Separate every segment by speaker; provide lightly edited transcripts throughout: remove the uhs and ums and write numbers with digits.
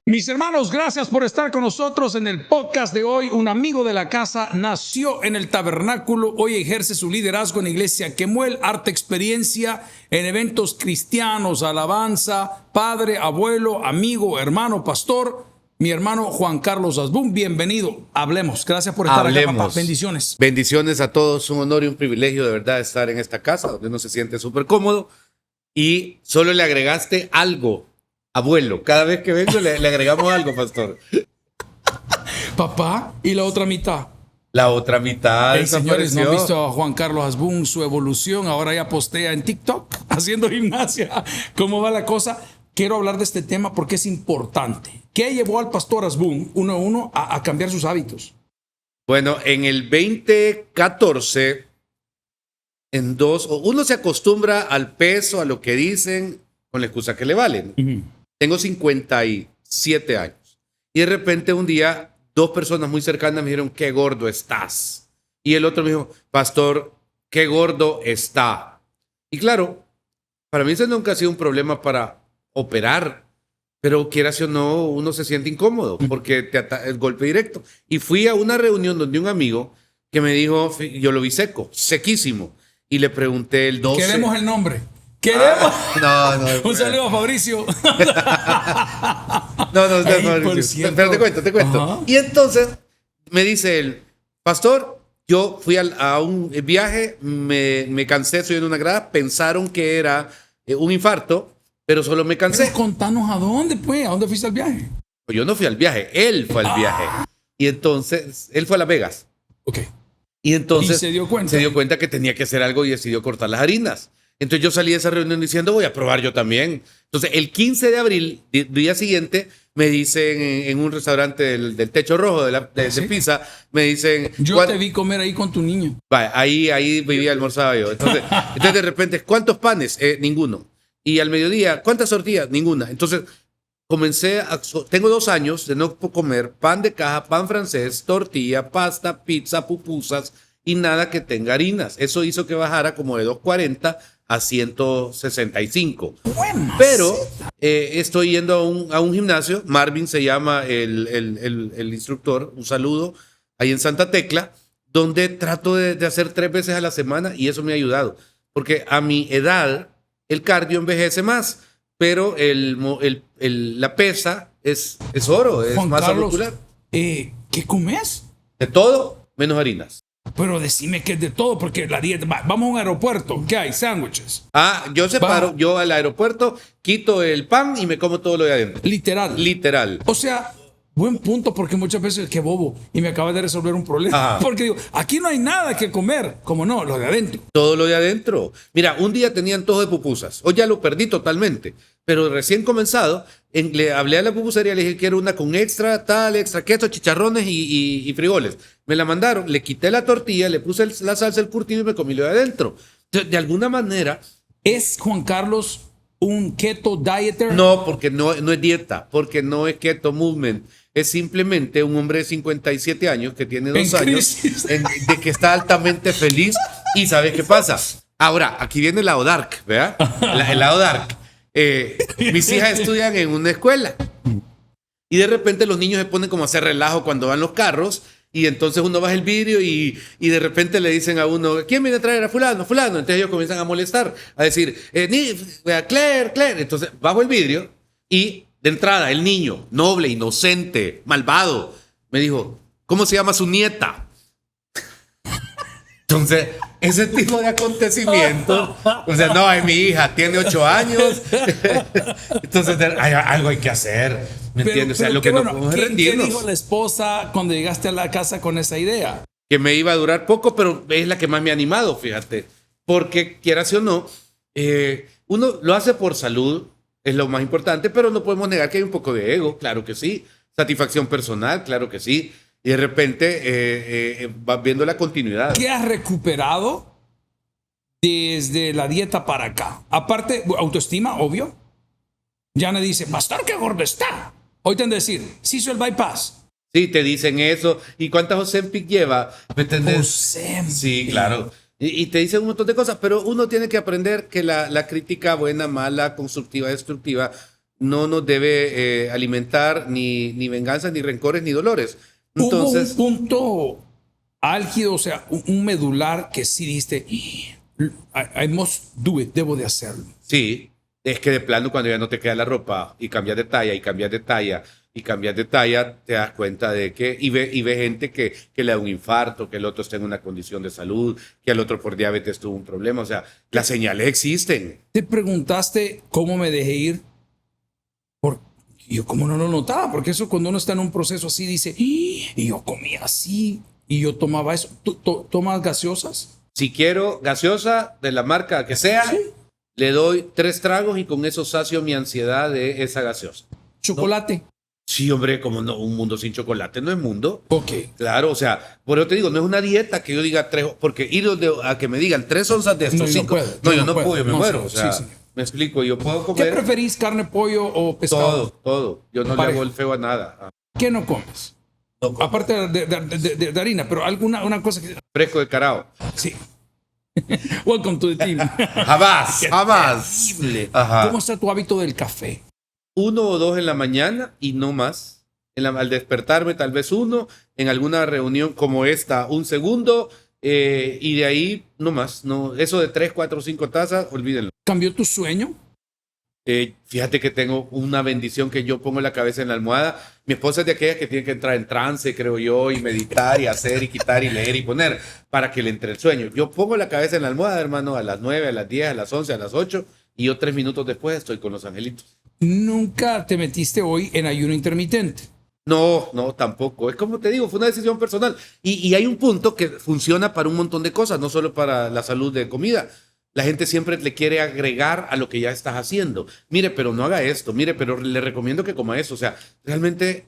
Speaker 1: Mis hermanos, gracias por estar con nosotros en el podcast de hoy. Un amigo de la casa nació en el tabernáculo, hoy ejerce su liderazgo en la iglesia Kemuel, harta experiencia en eventos cristianos, alabanza, padre, abuelo, amigo, hermano, pastor. Mi hermano Juan Carlos Asbun, bienvenido. Hablemos. Gracias por estar acá, papá. Bendiciones.
Speaker 2: Bendiciones a todos. Un honor y un privilegio de verdad estar en esta casa donde uno se siente súper cómodo. Y solo le agregaste algo, abuelo. Cada vez que vengo le agregamos algo, pastor.
Speaker 1: Papá, ¿y la otra mitad?
Speaker 2: La otra mitad
Speaker 1: Señores,
Speaker 2: desapareció.
Speaker 1: ¿no han visto a Juan Carlos Asbun, su evolución? Ahora ya postea en TikTok haciendo gimnasia. ¿Cómo va la cosa? Quiero hablar de este tema porque es importante. ¿Qué llevó al pastor Asbun, uno a uno, a cambiar sus hábitos?
Speaker 2: Bueno, en el 2014, uno se acostumbra al peso, a lo que dicen, con la excusa que le valen. Tengo 57 años. Y de repente un día, dos personas muy cercanas me dijeron, qué gordo estás. Y el otro me dijo, pastor, qué gordo está. Y claro, para mí ese nunca ha sido un problema para operar, pero quieras o no, uno se siente incómodo porque el golpe directo. Y fui a una reunión donde un amigo que me dijo, yo lo vi seco, sequísimo, y le pregunté el 12.
Speaker 1: Queremos el nombre. Queremos.
Speaker 2: No.
Speaker 1: Un saludo a Fabricio.
Speaker 2: No,
Speaker 1: Ey,
Speaker 2: Fabricio. Pero te cuento.
Speaker 1: Ajá.
Speaker 2: Y entonces me dice él, pastor, yo fui a un viaje, me cansé, soy en una grada, pensaron que era un infarto, pero solo me cansé.
Speaker 1: Pero contanos a dónde, pues. ¿A dónde fuiste al viaje?
Speaker 2: Yo no fui al viaje, él fue al viaje. Y entonces, él fue a Las Vegas.
Speaker 1: Ok.
Speaker 2: Y entonces
Speaker 1: ¿Y se dio cuenta?
Speaker 2: se dio cuenta que tenía que hacer algo y decidió cortar las harinas. Entonces yo salí de esa reunión diciendo, voy a probar yo también. Entonces el 15 de abril, día siguiente, me dicen en un restaurante del Techo Rojo de
Speaker 1: ¿Sí?
Speaker 2: pizza, me dicen...
Speaker 1: Yo te vi comer ahí con tu niño.
Speaker 2: Vaya, ahí vivía, almorzaba yo. Entonces de repente, ¿cuántos panes? Ninguno. Y al mediodía, ¿cuántas tortillas? Ninguna. Entonces tengo 2 años de no comer pan de caja, pan francés, tortilla, pasta, pizza, pupusas y nada que tenga harinas. Eso hizo que bajara como de 240 a 165. Pero estoy yendo a un gimnasio. Marvin se llama el instructor. Un saludo. Ahí en Santa Tecla, donde trato de hacer 3 veces a la semana y eso me ha ayudado. Porque a mi edad, el cardio envejece más, pero la pesa es oro, es
Speaker 1: Juan
Speaker 2: masa
Speaker 1: Carlos,
Speaker 2: muscular.
Speaker 1: ¿qué comes?
Speaker 2: De todo, menos harinas.
Speaker 1: Pero decime que es de todo, porque la dieta... Vamos a un aeropuerto. ¿Qué hay? Sándwiches.
Speaker 2: Yo separo, yo al aeropuerto quito el pan y me como todo lo de adentro.
Speaker 1: Literal. O sea, buen punto, porque muchas veces, qué bobo, y me acaba de resolver un problema.
Speaker 2: Ajá.
Speaker 1: Porque digo, aquí no hay nada que comer. Como no, lo de adentro.
Speaker 2: Todo lo de adentro. Mira, un día tenía antojo de pupusas. Hoy ya lo perdí totalmente. Pero recién comenzado, le hablé a la pupusería, le dije que era una con extra queso, chicharrones y frijoles. Me la mandaron, le quité la tortilla, le puse la salsa, el curtido y me comí lo de adentro. De alguna manera...
Speaker 1: ¿Es Juan Carlos un keto dieter?
Speaker 2: No, porque no es dieta, porque no es keto movement. Es simplemente un hombre de 57 años que tiene 2 años de que está altamente feliz. ¿Y sabes qué pasa? Ahora, aquí viene el lado dark, ¿verdad? El lado dark. Mis hijas estudian en una escuela y de repente los niños se ponen como a hacer relajo cuando van los carros y entonces uno baja el vidrio y de repente le dicen a uno, ¿quién viene a traer a fulano? Entonces ellos comienzan a molestar, a decir, Claire. Entonces bajo el vidrio y de entrada el niño, noble, inocente, malvado, me dijo, ¿cómo se llama su nieta? Entonces, ese tipo de acontecimientos, o sea, no, mi hija tiene 8 años, entonces algo hay que hacer, ¿me entiendes? O sea, lo que no podemos es rendirnos.
Speaker 1: ¿Qué dijo la esposa cuando llegaste a la casa con esa idea?
Speaker 2: Que me iba a durar poco, pero es la que más me ha animado, fíjate, porque quieras o no, uno lo hace por salud, es lo más importante, pero no podemos negar que hay un poco de ego, claro que sí, satisfacción personal, claro que sí. Y de repente vas viendo la continuidad.
Speaker 1: ¿Qué has recuperado desde la dieta para acá? Aparte, autoestima, obvio. Ya me dice, pastor, qué gordo está. Hoy te han de decir, ¿sí hizo el bypass?
Speaker 2: Sí, te dicen eso. ¿Y cuántas Ozempic lleva? ¿Me entendés?
Speaker 1: Ozempic.
Speaker 2: Sí, claro. Y te dicen un montón de cosas, pero uno tiene que aprender que la crítica buena, mala, constructiva, destructiva, no nos debe alimentar ni venganzas, ni rencores, ni dolores. Entonces,
Speaker 1: hubo un punto álgido, o sea, un medular que sí dijiste, I must do it, debo de hacerlo.
Speaker 2: sí, es que de plano cuando ya no te queda la ropa y cambias de talla y cambias de talla y cambias de talla, te das cuenta de que, y ve gente que le da un infarto, que el otro está en una condición de salud, que el otro por diabetes tuvo un problema. O sea, las señales existen.
Speaker 1: Te preguntaste cómo me dejé ir. Yo como no lo notaba, porque eso cuando uno está en un proceso así dice, y yo comía así, y yo tomaba eso. ¿Tú tomas gaseosas?
Speaker 2: Si quiero gaseosa de la marca que sea,
Speaker 1: Sí.
Speaker 2: le doy 3 tragos y con eso sacio mi ansiedad de esa gaseosa.
Speaker 1: ¿Chocolate?
Speaker 2: Sí, hombre, como no, un mundo sin chocolate no es mundo.
Speaker 1: Ok.
Speaker 2: Claro, o sea, por eso te digo, no es una dieta que yo diga 3, porque ir a que me digan 3 onzas de
Speaker 1: No,
Speaker 2: estos
Speaker 1: yo no
Speaker 2: 5.
Speaker 1: puedo,
Speaker 2: No,
Speaker 1: yo
Speaker 2: yo
Speaker 1: no
Speaker 2: no
Speaker 1: puedo.
Speaker 2: puedo, yo me
Speaker 1: No,
Speaker 2: muero.
Speaker 1: sí,
Speaker 2: O sea,
Speaker 1: sí.
Speaker 2: me explico, yo puedo
Speaker 1: ¿Qué
Speaker 2: comer
Speaker 1: preferís, carne, pollo o pescado?
Speaker 2: todo. Yo no le
Speaker 1: Parejo.
Speaker 2: hago el feo a nada.
Speaker 1: ¿Qué no comes?
Speaker 2: No como.
Speaker 1: Aparte de harina, pero una cosa que...
Speaker 2: Fresco de carao.
Speaker 1: Sí. Welcome to the team.
Speaker 2: Jamás.
Speaker 1: Terrible.
Speaker 2: Ajá.
Speaker 1: ¿Cómo está tu hábito del café?
Speaker 2: 1 o 2 en la mañana y no más. Al despertarme tal vez 1, en alguna reunión como esta 1 segundo, y de ahí no más. No, eso de 3, 4, 5 tazas, olvídenlo.
Speaker 1: ¿Cambió tu sueño?
Speaker 2: Fíjate que tengo una bendición que yo pongo la cabeza en la almohada. Mi esposa es de aquellas que tiene que entrar en trance, creo yo, y meditar y hacer y quitar y leer y poner para que le entre el sueño. Yo pongo la cabeza en la almohada, hermano, a las 9, a las 10, a las 11, a las 8, y yo 3 minutos después estoy con los angelitos.
Speaker 1: ¿Nunca te metiste hoy en ayuno intermitente?
Speaker 2: No, tampoco. Es como te digo, fue una decisión personal. Y hay un punto que funciona para un montón de cosas, no solo para la salud de comida. La gente siempre le quiere agregar a lo que ya estás haciendo. Mire, pero no haga esto. Mire, pero le recomiendo que coma eso. O sea, realmente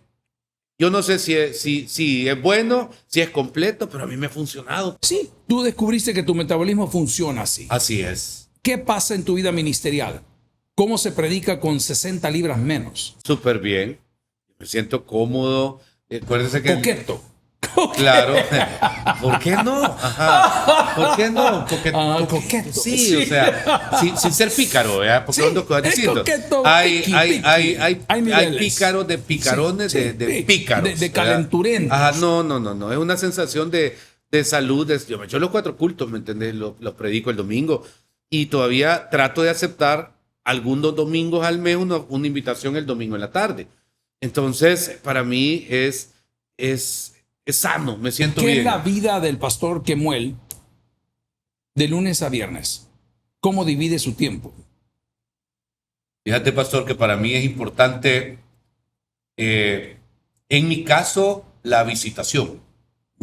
Speaker 2: yo no sé si es bueno, si es completo, pero a mí me ha funcionado.
Speaker 1: Sí, tú descubriste que tu metabolismo funciona así.
Speaker 2: Así es.
Speaker 1: ¿Qué pasa en tu vida ministerial? ¿Cómo se predica con 60 libras menos?
Speaker 2: Súper bien. Me siento cómodo. Acuérdese que...
Speaker 1: Coqueto.
Speaker 2: Claro. ¿Por qué no? Ajá. ¿Por qué no?
Speaker 1: Coqueto.
Speaker 2: Sí,
Speaker 1: Sí.
Speaker 2: o sea, sin ser pícaro, ¿verdad? Porque
Speaker 1: Sí,
Speaker 2: ando
Speaker 1: es
Speaker 2: diciendo.
Speaker 1: coqueto,
Speaker 2: Hay
Speaker 1: Hay niveles.
Speaker 2: pícaros de picarones,
Speaker 1: Sí,
Speaker 2: de
Speaker 1: sí,
Speaker 2: pícaros.
Speaker 1: de
Speaker 2: ¿verdad?
Speaker 1: calenturentos.
Speaker 2: Ajá, no. Es una sensación de salud. Yo me echo los 4 cultos, ¿me entendés? Los predico el domingo. Y todavía trato de aceptar algunos domingos al mes una invitación el domingo en la tarde. Entonces, para mí es sano, me siento
Speaker 1: ¿Qué
Speaker 2: bien.
Speaker 1: es la vida del pastor Kemuel de lunes a viernes? ¿Cómo divide su tiempo?
Speaker 2: Fíjate, pastor, que para mí es importante, en mi caso, la visitación.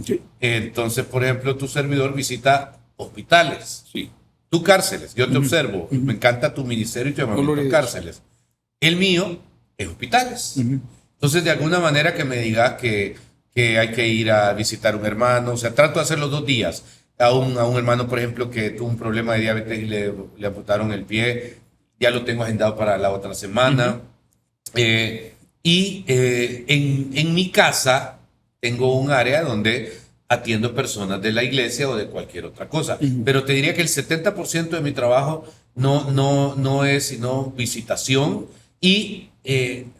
Speaker 1: Sí.
Speaker 2: Entonces, por ejemplo, tu servidor visita hospitales,
Speaker 1: Sí.
Speaker 2: tú cárceles. Yo te observo, me encanta tu ministerio y tu llamamiento
Speaker 1: Gloria a
Speaker 2: a
Speaker 1: Dios.
Speaker 2: cárceles. El mío es hospitales. Entonces, de alguna manera que me digas que hay que ir a visitar a un hermano, o sea, trato de hacer los 2 días. A un hermano, por ejemplo, que tuvo un problema de diabetes y le amputaron el pie, ya lo tengo agendado para la otra semana. En mi casa tengo un área donde atiendo personas de la iglesia o de cualquier otra cosa. Pero te diría que el 70% de mi trabajo no es sino visitación y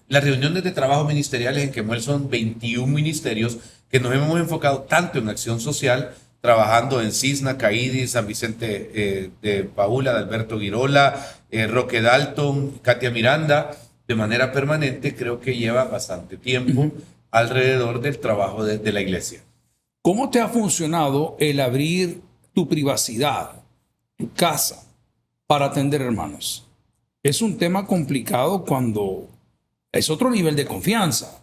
Speaker 2: las reuniones de trabajo ministeriales en Kemuel son 21 ministerios que nos hemos enfocado tanto en acción social, trabajando en Cisna, Caídi, San Vicente de Paula, de Alberto Girola, Roque Dalton, Katia Miranda, de manera permanente. Creo que lleva bastante tiempo alrededor del trabajo de la iglesia.
Speaker 1: ¿Cómo te ha funcionado el abrir tu privacidad, tu casa, para atender hermanos? Es un tema complicado cuando es otro nivel de confianza.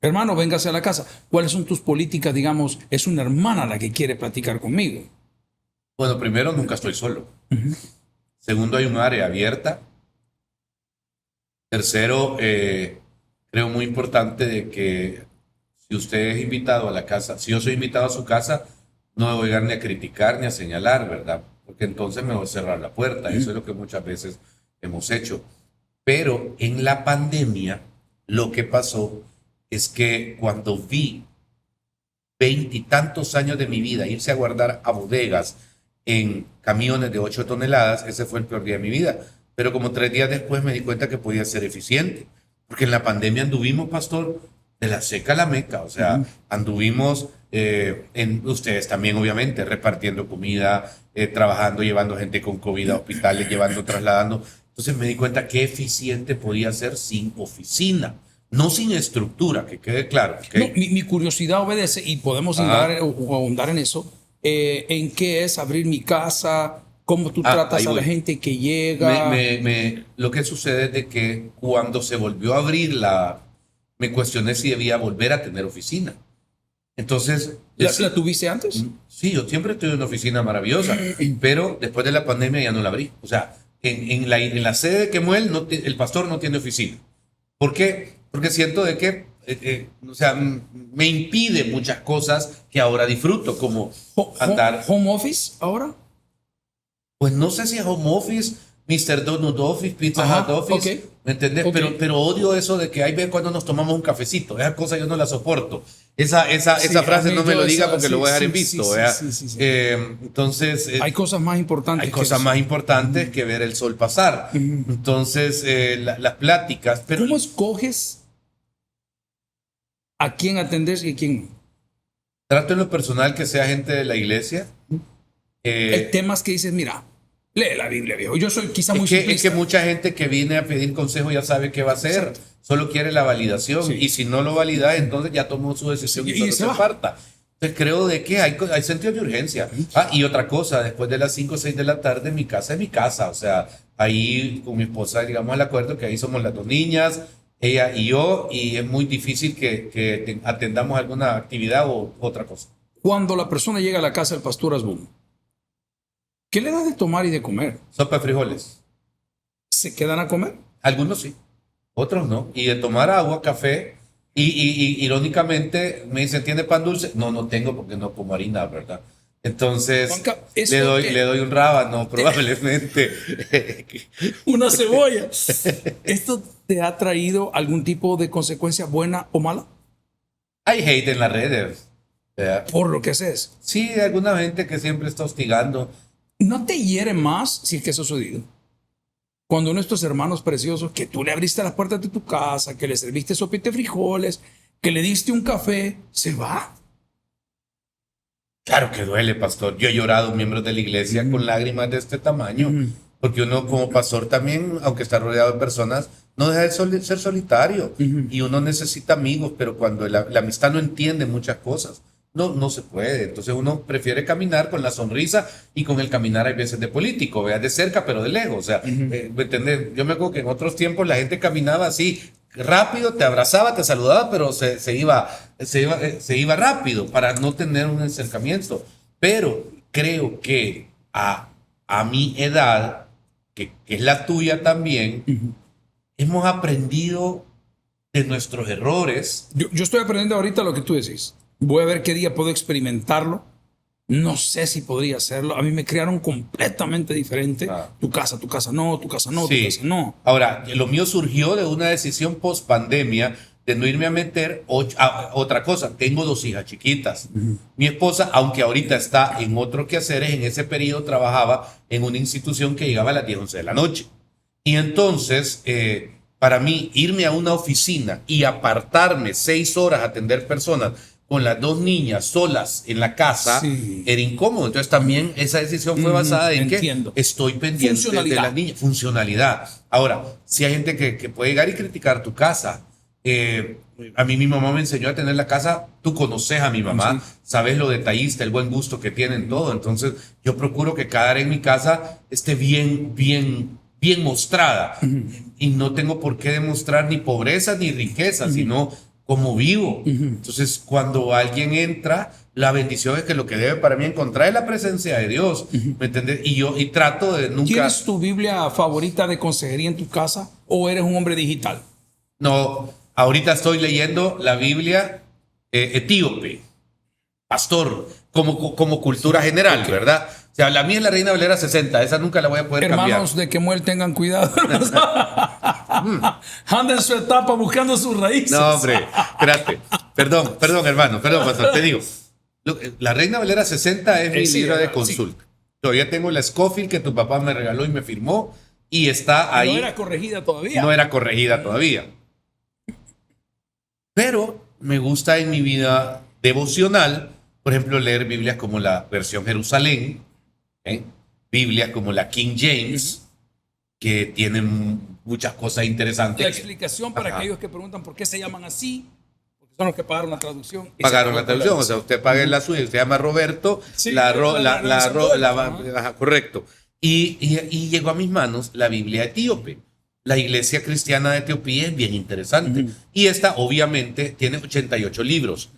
Speaker 1: Hermano, véngase a la casa. ¿Cuáles son tus políticas? Digamos, es una hermana la que quiere platicar conmigo.
Speaker 2: Bueno, primero, nunca estoy solo. Segundo, hay un área abierta. Tercero, creo muy importante de que si usted es invitado a la casa, si yo soy invitado a su casa, no me voy a llegar ni a criticar ni a señalar, ¿verdad? Porque entonces me voy a cerrar la puerta. Eso es lo que muchas veces hemos hecho. Pero en la pandemia, lo que pasó es que cuando vi 20 y tantos años de mi vida irse a guardar a bodegas en camiones de 8 toneladas, ese fue el peor día de mi vida. pero como 3 días después me di cuenta que podía ser eficiente. Porque en la pandemia anduvimos, pastor, de la seca a la meca. O sea, anduvimos, ustedes también, obviamente, repartiendo comida, trabajando, llevando gente con COVID a hospitales, llevando, trasladando. Entonces me di cuenta qué eficiente podía ser sin oficina. No sin estructura, que quede claro. ¿Okay?
Speaker 1: No, mi curiosidad obedece y podemos ahondar en eso. ¿En qué es abrir mi casa? ¿Cómo tú tratas a la gente que llega?
Speaker 2: Lo que sucede es de que cuando se volvió a abrir me cuestioné si debía volver a tener oficina. Entonces...
Speaker 1: ¿La tuviste antes?
Speaker 2: Sí, yo siempre tuve una oficina maravillosa, pero después de la pandemia ya no la abrí. O sea, en la sede de Quemuel el pastor no tiene oficina. ¿Por qué? Porque siento de que, o sea, me impide muchas cosas que ahora disfruto, como andar...
Speaker 1: ¿Home office ahora?
Speaker 2: Pues no sé si es home office, Mr. Donut Office, Pizza Hut Office,
Speaker 1: okay.
Speaker 2: ¿me entendés?
Speaker 1: Okay.
Speaker 2: Pero odio eso de que hay veces cuando nos tomamos un cafecito. Esa cosa yo no la soporto. Esa frase no me lo diga porque lo voy a dejar en visto. Sí. Entonces...
Speaker 1: hay cosas más importantes.
Speaker 2: Hay cosas más importantes que ver el sol pasar. Entonces, las pláticas... Pero,
Speaker 1: ¿cómo escoges a quién atender y a quién no?
Speaker 2: Trato en lo personal que sea gente de la iglesia.
Speaker 1: Hay temas que dices, mira, lee la Biblia, viejo. Yo soy quizá muy simplista.
Speaker 2: Es que mucha gente que viene a pedir consejo ya sabe qué va a hacer. Exacto. Solo quiere la validación. Sí. Y si no lo valida, entonces ya tomó su decisión y solo se aparta. Entonces creo de que hay sentido de urgencia. Y otra cosa, después de las 5 o 6 de la tarde, mi casa es mi casa. O sea, ahí con mi esposa llegamos al acuerdo que ahí somos las 2 niñas, ella y yo, y es muy difícil que atendamos alguna actividad o otra cosa.
Speaker 1: Cuando la persona llega a la casa del pastor Asbun, ¿qué le das de tomar y de comer?
Speaker 2: Sopa de frijoles.
Speaker 1: ¿Se quedan a comer?
Speaker 2: Algunos sí, otros no. Y de tomar agua, café. Y irónicamente me dicen, ¿tiene pan dulce? No tengo porque no como harina, ¿verdad? Entonces
Speaker 1: Juanca,
Speaker 2: le doy un rábano probablemente.
Speaker 1: Una cebolla. ¿Esto te ha traído algún tipo de consecuencia buena o mala?
Speaker 2: Hay hate en las redes. ¿Verdad?
Speaker 1: ¿Por lo que haces?
Speaker 2: Sí, hay alguna gente que siempre está hostigando.
Speaker 1: ¿No te hiere más si es que eso ha sucedido? Cuando uno de estos hermanos preciosos, que tú le abriste las puertas de tu casa, que le serviste sopita de frijoles, que le diste un café, se va.
Speaker 2: Claro que duele, pastor. Yo he llorado miembros de la iglesia con lágrimas de este tamaño, porque uno como pastor también, aunque está rodeado de personas, no deja de ser solitario. Y uno necesita amigos, pero cuando la amistad no entiende muchas cosas, no se puede. Entonces uno prefiere caminar con la sonrisa y con el caminar hay veces de político, veas de cerca pero de lejos. O sea, ¿me entendés? Yo me acuerdo que en otros tiempos la gente caminaba así rápido, te abrazaba, te saludaba, pero se iba rápido para no tener un acercamiento. Pero creo que a mi edad, que es la tuya también, hemos aprendido de nuestros errores.
Speaker 1: Yo estoy aprendiendo ahorita lo que tú decís. Voy a ver qué día puedo experimentarlo. No sé si podría hacerlo. A mí me criaron completamente diferente. Tu casa no, tu casa no,
Speaker 2: sí.
Speaker 1: Tu casa no.
Speaker 2: Ahora, lo mío surgió de una decisión post pandemia de no irme a meter otra cosa. Tengo 2 hijas chiquitas. Mi esposa, aunque ahorita está en otro quehaceres, en ese periodo trabajaba en una institución que llegaba a las 10, 11 de la noche. Y entonces, para mí, irme a una oficina y apartarme 6 horas a atender personas con las 2 niñas solas en la casa, era incómodo. Entonces también esa decisión fue basada en que estoy pendiente de las niñas. Funcionalidad. Ahora, si hay gente que puede llegar y criticar tu casa. A mí mi mamá me enseñó a tener la casa. Tú conoces a mi mamá, sabes lo detallista, el buen gusto que tiene en todo. Entonces yo procuro que cada área en mi casa esté bien mostrada. Y no tengo por qué demostrar ni pobreza ni riqueza, sino como vivo. Entonces, cuando alguien entra, la bendición es que lo que debe para mí encontrar es la presencia de Dios. ¿Me entiendes? Y trato de nunca...
Speaker 1: ¿Tienes tu Biblia favorita de consejería en tu casa o eres un hombre digital?
Speaker 2: No, ahorita estoy leyendo la Biblia etíope, pastor, como cultura general, ¿verdad? O sea, la mía es la Reina Valera 60, esa nunca la voy a poder cambiar.
Speaker 1: Hermanos de Quemuel, tengan cuidado. Anda en su etapa buscando sus raíces.
Speaker 2: No, hombre, espérate. Perdón, hermano, pastor, te digo. La Reina Valera 60 es mi libro de consulta. Todavía tengo la Scofield que tu papá me regaló y me firmó. y está ahí.
Speaker 1: No era corregida todavía.
Speaker 2: No era corregida todavía. Pero me gusta en mi vida devocional, por ejemplo, leer Biblias como la versión Jerusalén, Biblias como la King James, que tienen muchas cosas interesantes.
Speaker 1: La explicación para aquellos que preguntan por qué se llaman así, porque son los que pagaron la traducción.
Speaker 2: Pagaron la traducción, o sea, usted paga la suya, se llama Roberto,
Speaker 1: sí,
Speaker 2: correcto. Y llegó a mis manos la Biblia etíope. La iglesia cristiana de Etiopía es bien interesante. Y esta, obviamente, tiene 88 libros.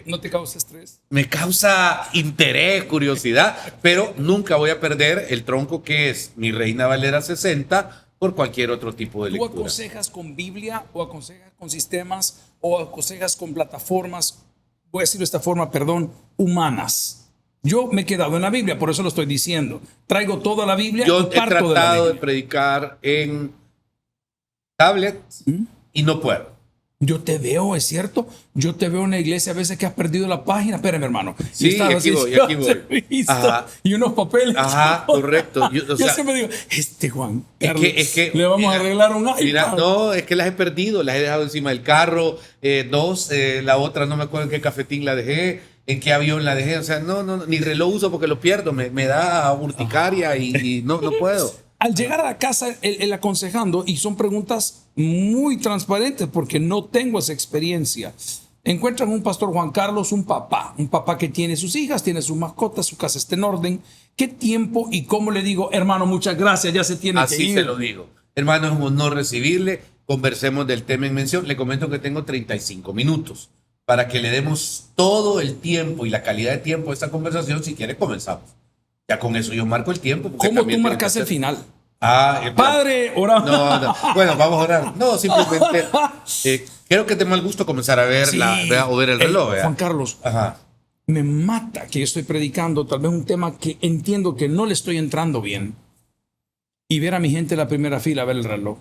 Speaker 1: ¿No te causa estrés?
Speaker 2: Me causa interés, curiosidad, pero nunca voy a perder el tronco que es mi Reina Valera 60 por cualquier otro tipo de lectura.
Speaker 1: ¿Tú aconsejas con Biblia o aconsejas con sistemas o aconsejas con plataformas, voy a decirlo de esta forma, perdón, humanas? Yo me he quedado en la Biblia, por eso lo estoy diciendo. Traigo toda la Biblia
Speaker 2: Yo
Speaker 1: y parto de la Biblia.
Speaker 2: Yo he tratado de predicar en tablet y no puedo.
Speaker 1: Yo te veo, es cierto. Yo te veo en la iglesia a veces que has perdido la página. Espérame, hermano.
Speaker 2: Sí, aquí voy.
Speaker 1: Y unos papeles.
Speaker 2: Ajá, correcto.
Speaker 1: Yo siempre digo, Juan Carlos,
Speaker 2: es que
Speaker 1: le vamos a arreglar un iPad.
Speaker 2: Mira, no, es que las he perdido. Las he dejado encima del carro. La otra no me acuerdo en qué cafetín la dejé, en qué avión la dejé. O sea, no, ni reloj uso porque lo pierdo. Me da urticaria y no puedo.
Speaker 1: Al llegar a la casa, él aconsejando, y son preguntas muy transparentes porque no tengo esa experiencia. Encuentran un pastor Juan Carlos, un papá que tiene sus hijas, tiene sus mascotas, su casa está en orden. ¿Qué tiempo y cómo le digo, hermano, muchas gracias, ya se tiene que ir?
Speaker 2: Así se lo digo. Hermano, es un honor recibirle. Conversemos del tema en mención. Le comento que tengo 35 minutos para que le demos todo el tiempo y la calidad de tiempo a esta conversación. Si quiere, comenzamos. Ya con eso yo marco el tiempo.
Speaker 1: ¿Cómo tú marcas el final?
Speaker 2: Padre,
Speaker 1: oramos.
Speaker 2: No. Bueno, vamos a orar. No, simplemente creo que tengo mal gusto comenzar a ver o ver el reloj.
Speaker 1: Juan Carlos, me mata que yo estoy predicando tal vez un tema que entiendo que no le estoy entrando bien y ver a mi gente en la primera fila ver el reloj.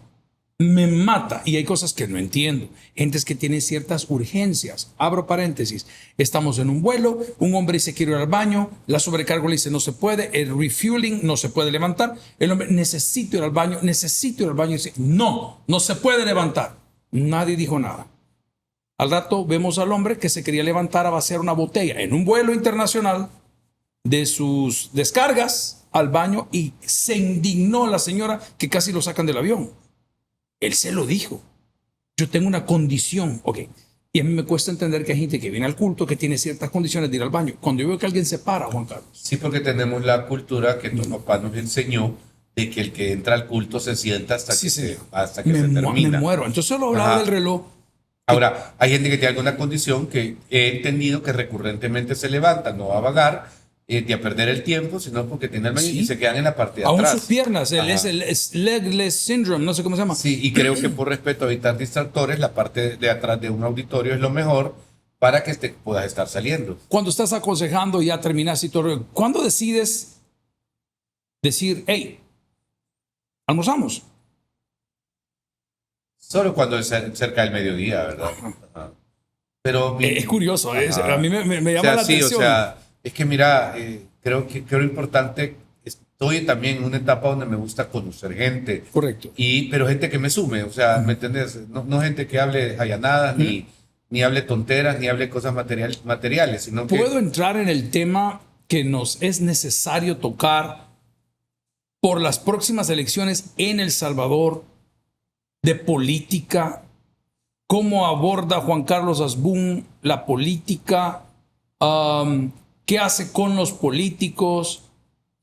Speaker 1: Me mata y hay cosas que no entiendo. Gentes que tienen ciertas urgencias. Abro paréntesis. Estamos en un vuelo, un hombre dice quiero ir al baño, la sobrecargo le dice no se puede, el refueling no se puede levantar. El hombre necesito ir al baño y dice no se puede levantar. Nadie dijo nada. Al rato vemos al hombre que se quería levantar a vaciar una botella en un vuelo internacional de sus descargas al baño y se indignó la señora que casi lo sacan del avión. Él se lo dijo. Yo tengo una condición. Ok. Y a mí me cuesta entender que hay gente que viene al culto que tiene ciertas condiciones de ir al baño. Cuando yo veo que alguien se para, Juan Carlos.
Speaker 2: Sí, porque tenemos la cultura que tu papá nos enseñó de que el que entra al culto se sienta hasta que se termina.
Speaker 1: Me muero. Entonces solo hablaba del reloj.
Speaker 2: Ahora, hay gente que tiene alguna condición que he entendido que recurrentemente se levanta, no va a vagar, de a perder el tiempo, sino porque tiene el baño y se quedan en la parte de atrás.
Speaker 1: Aún sus piernas, es el legless syndrome, no sé cómo se llama.
Speaker 2: Sí, y creo que por respeto a evitar distractores, la parte de atrás de un auditorio es lo mejor para que puedas estar saliendo.
Speaker 1: Cuando estás aconsejando y ya terminas y todo, ¿cuándo decides decir, hey, almorzamos?
Speaker 2: Solo cuando es cerca del mediodía, ¿verdad? Pero
Speaker 1: es curioso, a mí me llama la atención.
Speaker 2: O sea, es que mira, creo importante, estoy también en una etapa donde me gusta conocer gente.
Speaker 1: Correcto.
Speaker 2: Pero gente que me sume, o sea, ¿me entiendes? No gente que hable jayanadas, ni hable tonteras, ni hable cosas materiales, sino que...
Speaker 1: ¿Puedo entrar en el tema que nos es necesario tocar por las próximas elecciones en El Salvador de política? ¿Cómo aborda Juan Carlos Asbun la política? ¿Qué hace con los políticos?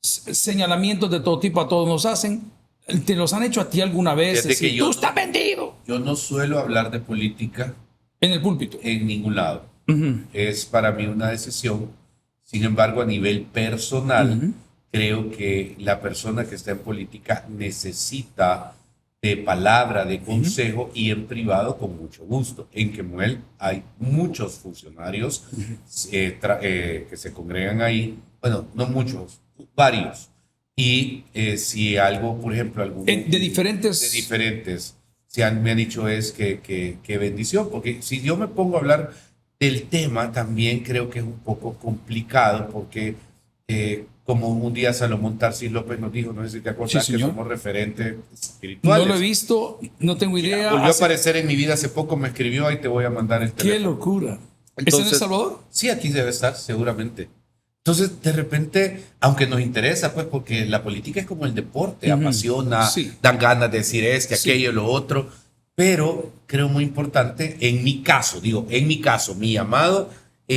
Speaker 1: Señalamientos de todo tipo a todos nos hacen. ¿Te los han hecho a ti alguna vez?
Speaker 2: Decir,
Speaker 1: ¡tú estás vendido!
Speaker 2: Yo no suelo hablar de política.
Speaker 1: ¿En el púlpito?
Speaker 2: En ningún lado. Es para mí una decisión. Sin embargo, a nivel personal, creo que la persona que está en política necesita de palabra, de consejo y en privado con mucho gusto. En Quemuel hay muchos funcionarios que se congregan ahí, bueno, no muchos, varios. Y si algo, por ejemplo,
Speaker 1: de diferentes,
Speaker 2: me han dicho es que bendición, porque si yo me pongo a hablar del tema, también creo que es un poco complicado, porque como un día Salomón Tarsis López nos dijo, no sé si te acuerdas,
Speaker 1: Sí,
Speaker 2: que
Speaker 1: señor.
Speaker 2: somos referentes espirituales.
Speaker 1: No lo he visto, no tengo idea.
Speaker 2: Volvió a aparecer en mi vida hace poco, me escribió, ahí te voy a mandar el
Speaker 1: ¡Qué
Speaker 2: teléfono.
Speaker 1: locura! ¿Es en El
Speaker 2: Entonces,
Speaker 1: Salvador?
Speaker 2: Sí, aquí debe estar, seguramente. Entonces, de repente, aunque nos interesa, pues, porque la política es como el deporte, apasiona,
Speaker 1: Sí.
Speaker 2: dan ganas de decir
Speaker 1: Sí.
Speaker 2: aquello, lo otro, pero creo muy importante, en mi caso, mi llamado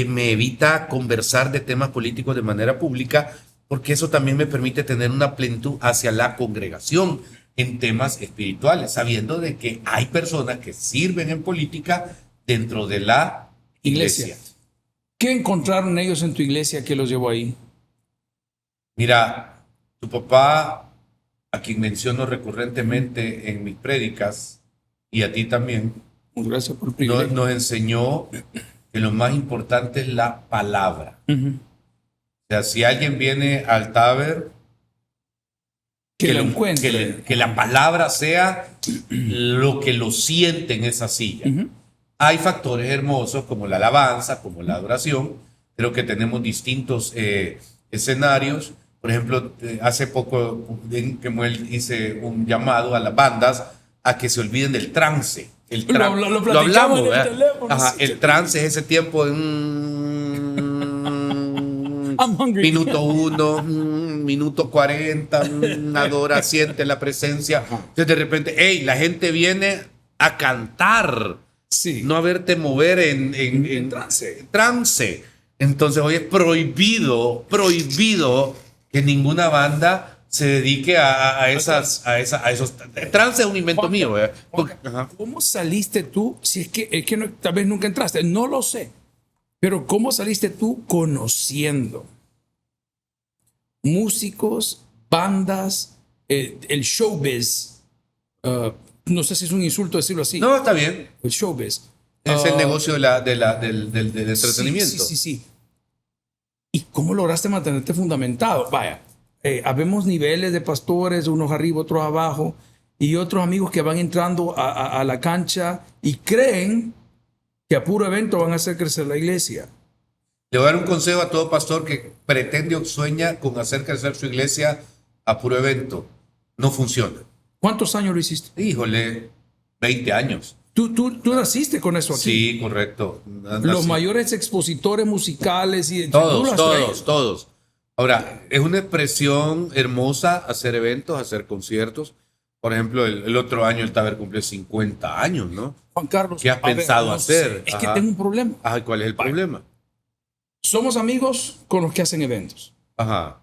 Speaker 2: me evita conversar de temas políticos de manera pública, porque eso también me permite tener una plenitud hacia la congregación en temas espirituales, sabiendo de que hay personas que sirven en política dentro de la iglesia.
Speaker 1: ¿Qué encontraron ellos en tu iglesia que los llevó ahí?
Speaker 2: Mira, tu papá, a quien menciono recurrentemente en mis prédicas, y a ti también,
Speaker 1: Gracias por el privilegio.
Speaker 2: nos enseñó que lo más importante es la palabra. O sea, si alguien viene al taber,
Speaker 1: Que lo encuentre.
Speaker 2: que la palabra sea lo que lo siente en esa silla. Hay factores hermosos como la alabanza, como la adoración. Creo que tenemos distintos escenarios. Por ejemplo, hace poco en Kemuel hice un llamado a las bandas a que se olviden del trance.
Speaker 1: Lo
Speaker 2: hablamos,
Speaker 1: en el
Speaker 2: ¿verdad?
Speaker 1: teléfono.
Speaker 2: Ajá,
Speaker 1: Sí,
Speaker 2: el trance es ese tiempo de
Speaker 1: I'm hungry.
Speaker 2: minuto 1, minuto 40, adora, siente la presencia. Entonces de repente, hey, la gente viene a cantar,
Speaker 1: Sí.
Speaker 2: no a verte mover en trance. Entonces hoy es prohibido que ninguna banda se dedique a esos. Trance es un invento mío.
Speaker 1: Juanca, ¿cómo saliste tú? Si es que no, tal vez nunca entraste, no lo sé. Pero ¿cómo saliste tú conociendo músicos, bandas, el showbiz? No sé si es un insulto decirlo así.
Speaker 2: No, está bien.
Speaker 1: El showbiz.
Speaker 2: Es el negocio del entretenimiento.
Speaker 1: Sí. ¿Y cómo lograste mantenerte fundamentado? Vaya, habemos niveles de pastores, unos arriba, otros abajo, y otros amigos que van entrando a la cancha y creen que a puro evento van a hacer crecer la iglesia.
Speaker 2: Le voy a dar un consejo a todo pastor que pretende o sueña con hacer crecer su iglesia a puro evento. No funciona.
Speaker 1: ¿Cuántos años lo hiciste?
Speaker 2: Híjole, 20 años.
Speaker 1: Tú naciste con eso aquí.
Speaker 2: Sí, correcto.
Speaker 1: Los mayores expositores musicales y
Speaker 2: Todos. Ahora, es una expresión hermosa hacer eventos, hacer conciertos. Por ejemplo, el otro año el Taber cumple 50 años, ¿no?
Speaker 1: Juan Carlos,
Speaker 2: ¿Qué has pensado hacer?
Speaker 1: Es que tengo un problema.
Speaker 2: Ajá, ¿cuál es el problema?
Speaker 1: Somos amigos con los que hacen eventos.
Speaker 2: Ajá.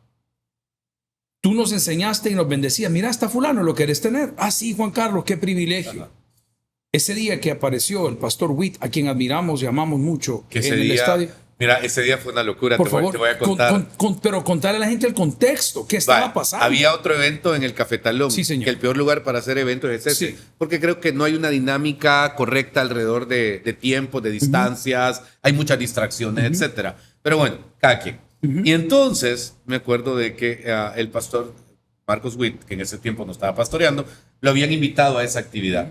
Speaker 1: Tú nos enseñaste y nos bendecías. Mira, está fulano, ¿lo querés tener? Ah, sí, Juan Carlos, qué privilegio.
Speaker 2: Ajá.
Speaker 1: Ese día que apareció el pastor Witt, a quien admiramos y amamos mucho
Speaker 2: Que
Speaker 1: en el estadio.
Speaker 2: Mira, ese día fue una locura.
Speaker 1: Por favor,
Speaker 2: te voy a contar.
Speaker 1: pero contarle a la gente el contexto, qué estaba pasando.
Speaker 2: Había otro evento en el Cafetalón.
Speaker 1: Sí, señor.
Speaker 2: Que el peor lugar para hacer eventos es ese.
Speaker 1: Sí.
Speaker 2: Porque creo que no hay una dinámica correcta alrededor de tiempo, de distancias. Hay muchas distracciones, etcétera. Pero bueno, cada quien. Y entonces me acuerdo de que el pastor Marcos Witt, que en ese tiempo no estaba pastoreando, lo habían invitado a esa actividad.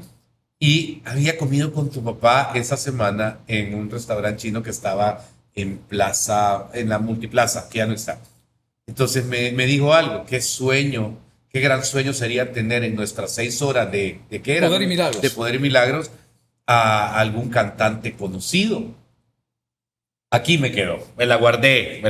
Speaker 2: Y había comido con tu papá esa semana en un restaurante chino que estaba en la multiplaza, que ya no está. Entonces me dijo algo, qué gran sueño sería tener en nuestras 6 horas de ¿qué era?
Speaker 1: Poder y Milagros.
Speaker 2: De Poder y Milagros a algún cantante conocido. Aquí me quedo, me la guardé.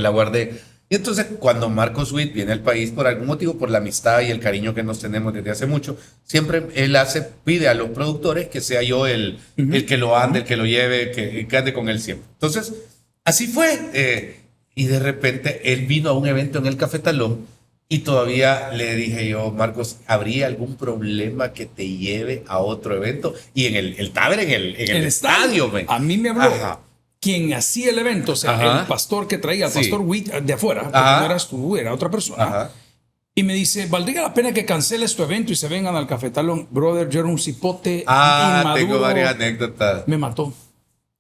Speaker 2: Y entonces cuando Marcos Witt viene al país, por algún motivo, por la amistad y el cariño que nos tenemos desde hace mucho, siempre él pide a los productores que sea yo el que lo ande, el que lo lleve, que ande con él siempre. Entonces, así fue. Y de repente él vino a un evento en el Cafetalón y todavía le dije yo, Marcos, ¿habría algún problema que te lleve a otro evento? Y en el Taber, en el estadio.
Speaker 1: A mí me habló.
Speaker 2: Ajá.
Speaker 1: Quien hacía el evento, o sea,
Speaker 2: Ajá.
Speaker 1: el pastor que traía, el pastor Witt de afuera, porque
Speaker 2: Ajá.
Speaker 1: no eras tú, era otra persona.
Speaker 2: Ajá.
Speaker 1: Y me dice, ¿valdría la pena que canceles tu evento y se vengan al Cafetalón? Brother, yo era un cipote inmaduro.
Speaker 2: Tengo varias anécdotas.
Speaker 1: Me mató.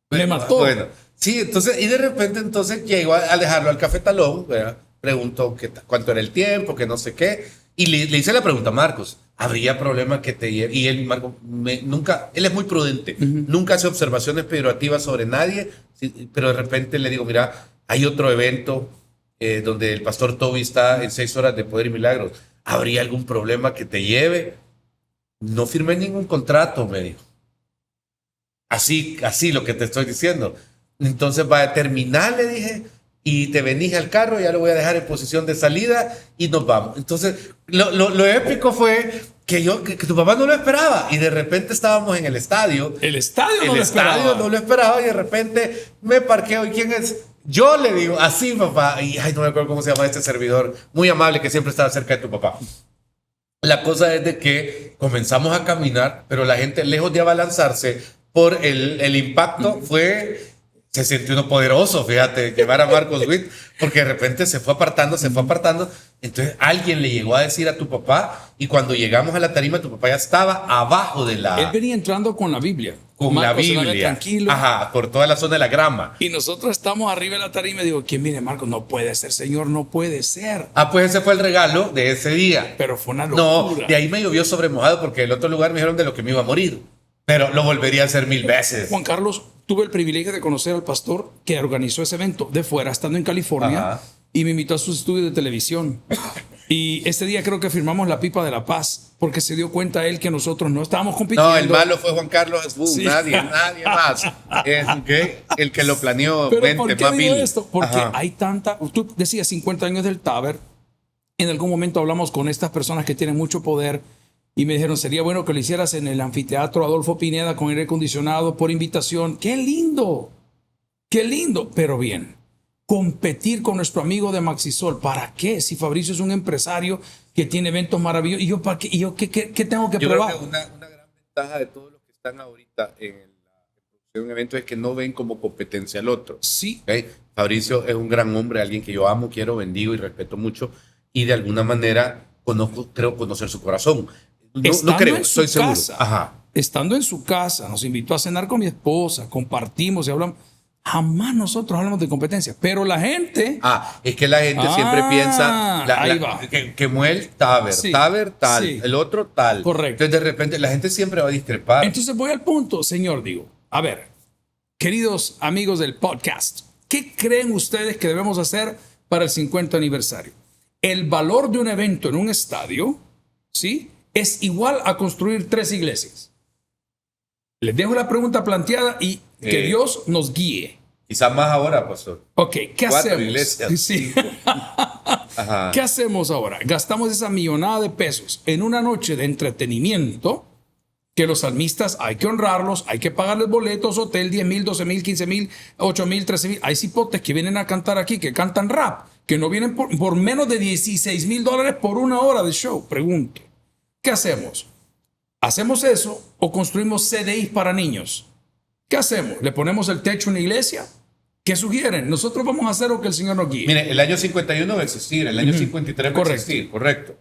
Speaker 1: Me mató.
Speaker 2: Bueno, sí, entonces, y de repente entonces llego a dejarlo al Cafetalón, ¿verdad? Preguntó cuánto era el tiempo, que no sé qué, y le hice la pregunta a Marcos, ¿habría problema que te lleve? Y él, Marcos, él es muy prudente, nunca hace observaciones peyorativas sobre nadie, pero de repente le digo, mira, hay otro evento donde el pastor Toby está en 6 horas de poder y milagros. ¿Habría algún problema que te lleve? No firmé ningún contrato, me dijo. Así lo que te estoy diciendo. Entonces va a terminar, le dije, y te venís al carro, ya lo voy a dejar en posición de salida y nos vamos. Entonces, lo épico fue que tu papá no lo esperaba y de repente estábamos en el estadio.
Speaker 1: El estadio no
Speaker 2: lo esperaba y de repente me parqueo. ¿Y quién es? Yo le digo, así papá, y ay, no me acuerdo cómo se llama este servidor, muy amable que siempre estaba cerca de tu papá. La cosa es de que comenzamos a caminar, pero la gente, lejos de abalanzarse por el impacto, se sintió uno poderoso, fíjate, llevar a Marcos Witt, porque de repente se fue apartando. Entonces alguien le llegó a decir a tu papá, y cuando llegamos a la tarima, tu papá ya estaba abajo de la...
Speaker 1: Él venía entrando con la Biblia.
Speaker 2: Con
Speaker 1: Marcos
Speaker 2: la Biblia.
Speaker 1: Tranquilo.
Speaker 2: Ajá, por toda la zona de la grama.
Speaker 1: Y nosotros estamos arriba de la tarima y digo, ¿quién viene, Marcos? No puede ser, Señor, no puede ser.
Speaker 2: Pues ese fue el regalo de ese día.
Speaker 1: Pero fue una locura.
Speaker 2: No, de ahí me llovió sobre mojado porque el otro lugar me dijeron de lo que me iba a morir. Pero lo volvería a hacer 1000 veces.
Speaker 1: Juan Carlos, tuve el privilegio de conocer al pastor que organizó ese evento de fuera, estando en California.
Speaker 2: Ajá.
Speaker 1: Y me invitó a sus estudios de televisión. Y ese día creo que firmamos la pipa de la paz, porque se dio cuenta él que nosotros no estábamos compitiendo.
Speaker 2: No, el malo fue Juan Carlos Asbun,
Speaker 1: Sí.
Speaker 2: nadie más. El que lo planeó,
Speaker 1: Pero
Speaker 2: mente,
Speaker 1: ¿por qué
Speaker 2: más
Speaker 1: digo
Speaker 2: vil.
Speaker 1: esto? Porque
Speaker 2: Ajá.
Speaker 1: hay tanta... Tú decías 50 años del Taber. En algún momento hablamos con estas personas que tienen mucho poder y me dijeron, sería bueno que lo hicieras en el anfiteatro Adolfo Pineda con aire acondicionado por invitación. ¡Qué lindo! ¡Qué lindo! Pero bien, competir con nuestro amigo de Maxisol. ¿Para qué? Si Fabricio es un empresario que tiene eventos maravillosos. ¿Y yo, para qué? ¿Y yo qué tengo que
Speaker 2: Yo
Speaker 1: probar?
Speaker 2: creo que una gran ventaja de todos los que están ahorita en la producción de un evento es que no ven como competencia al otro.
Speaker 1: Sí.
Speaker 2: ¿Okay? Fabricio es un gran hombre, alguien que yo amo, quiero, bendigo y respeto mucho. Y de alguna manera creo conocer su corazón. No creo, estoy seguro. Ajá.
Speaker 1: Estando en su casa, nos invitó a cenar con mi esposa, compartimos y hablamos. Jamás nosotros hablamos de competencia, pero la gente...
Speaker 2: Es que la gente siempre piensa
Speaker 1: ahí va.
Speaker 2: que Muel Taber,
Speaker 1: Sí,
Speaker 2: Taber tal,
Speaker 1: sí.
Speaker 2: el otro tal.
Speaker 1: Correcto.
Speaker 2: Entonces de repente la gente siempre va a discrepar.
Speaker 1: Entonces voy al punto, señor, digo. A ver, queridos amigos del podcast, ¿qué creen ustedes que debemos hacer para el 50 aniversario? El valor de un evento en un estadio, ¿sí?, es igual a construir 3 iglesias. Les dejo la pregunta planteada y que Dios nos guíe.
Speaker 2: Quizás más ahora, pastor.
Speaker 1: Ok, ¿qué
Speaker 2: 4
Speaker 1: hacemos?
Speaker 2: iglesias.
Speaker 1: Sí.
Speaker 2: Ajá.
Speaker 1: ¿Qué hacemos ahora? Gastamos esa millonada de pesos en una noche de entretenimiento que los salmistas hay que honrarlos, hay que pagarles boletos, hotel, 10,000, 12,000, 15,000, 8,000, 13,000. Hay cipotes que vienen a cantar aquí, que cantan rap, que no vienen por menos de $16,000 por una hora de show. Pregunto, ¿qué hacemos? ¿Hacemos eso o construimos CDIs para niños? ¿Qué hacemos? ¿Le ponemos el techo a una iglesia? ¿Qué sugieren? Nosotros vamos a hacer lo que el Señor nos guíe.
Speaker 2: Mire, el año 51 va a existir, el año 53 va a
Speaker 1: Correcto.
Speaker 2: existir, correcto.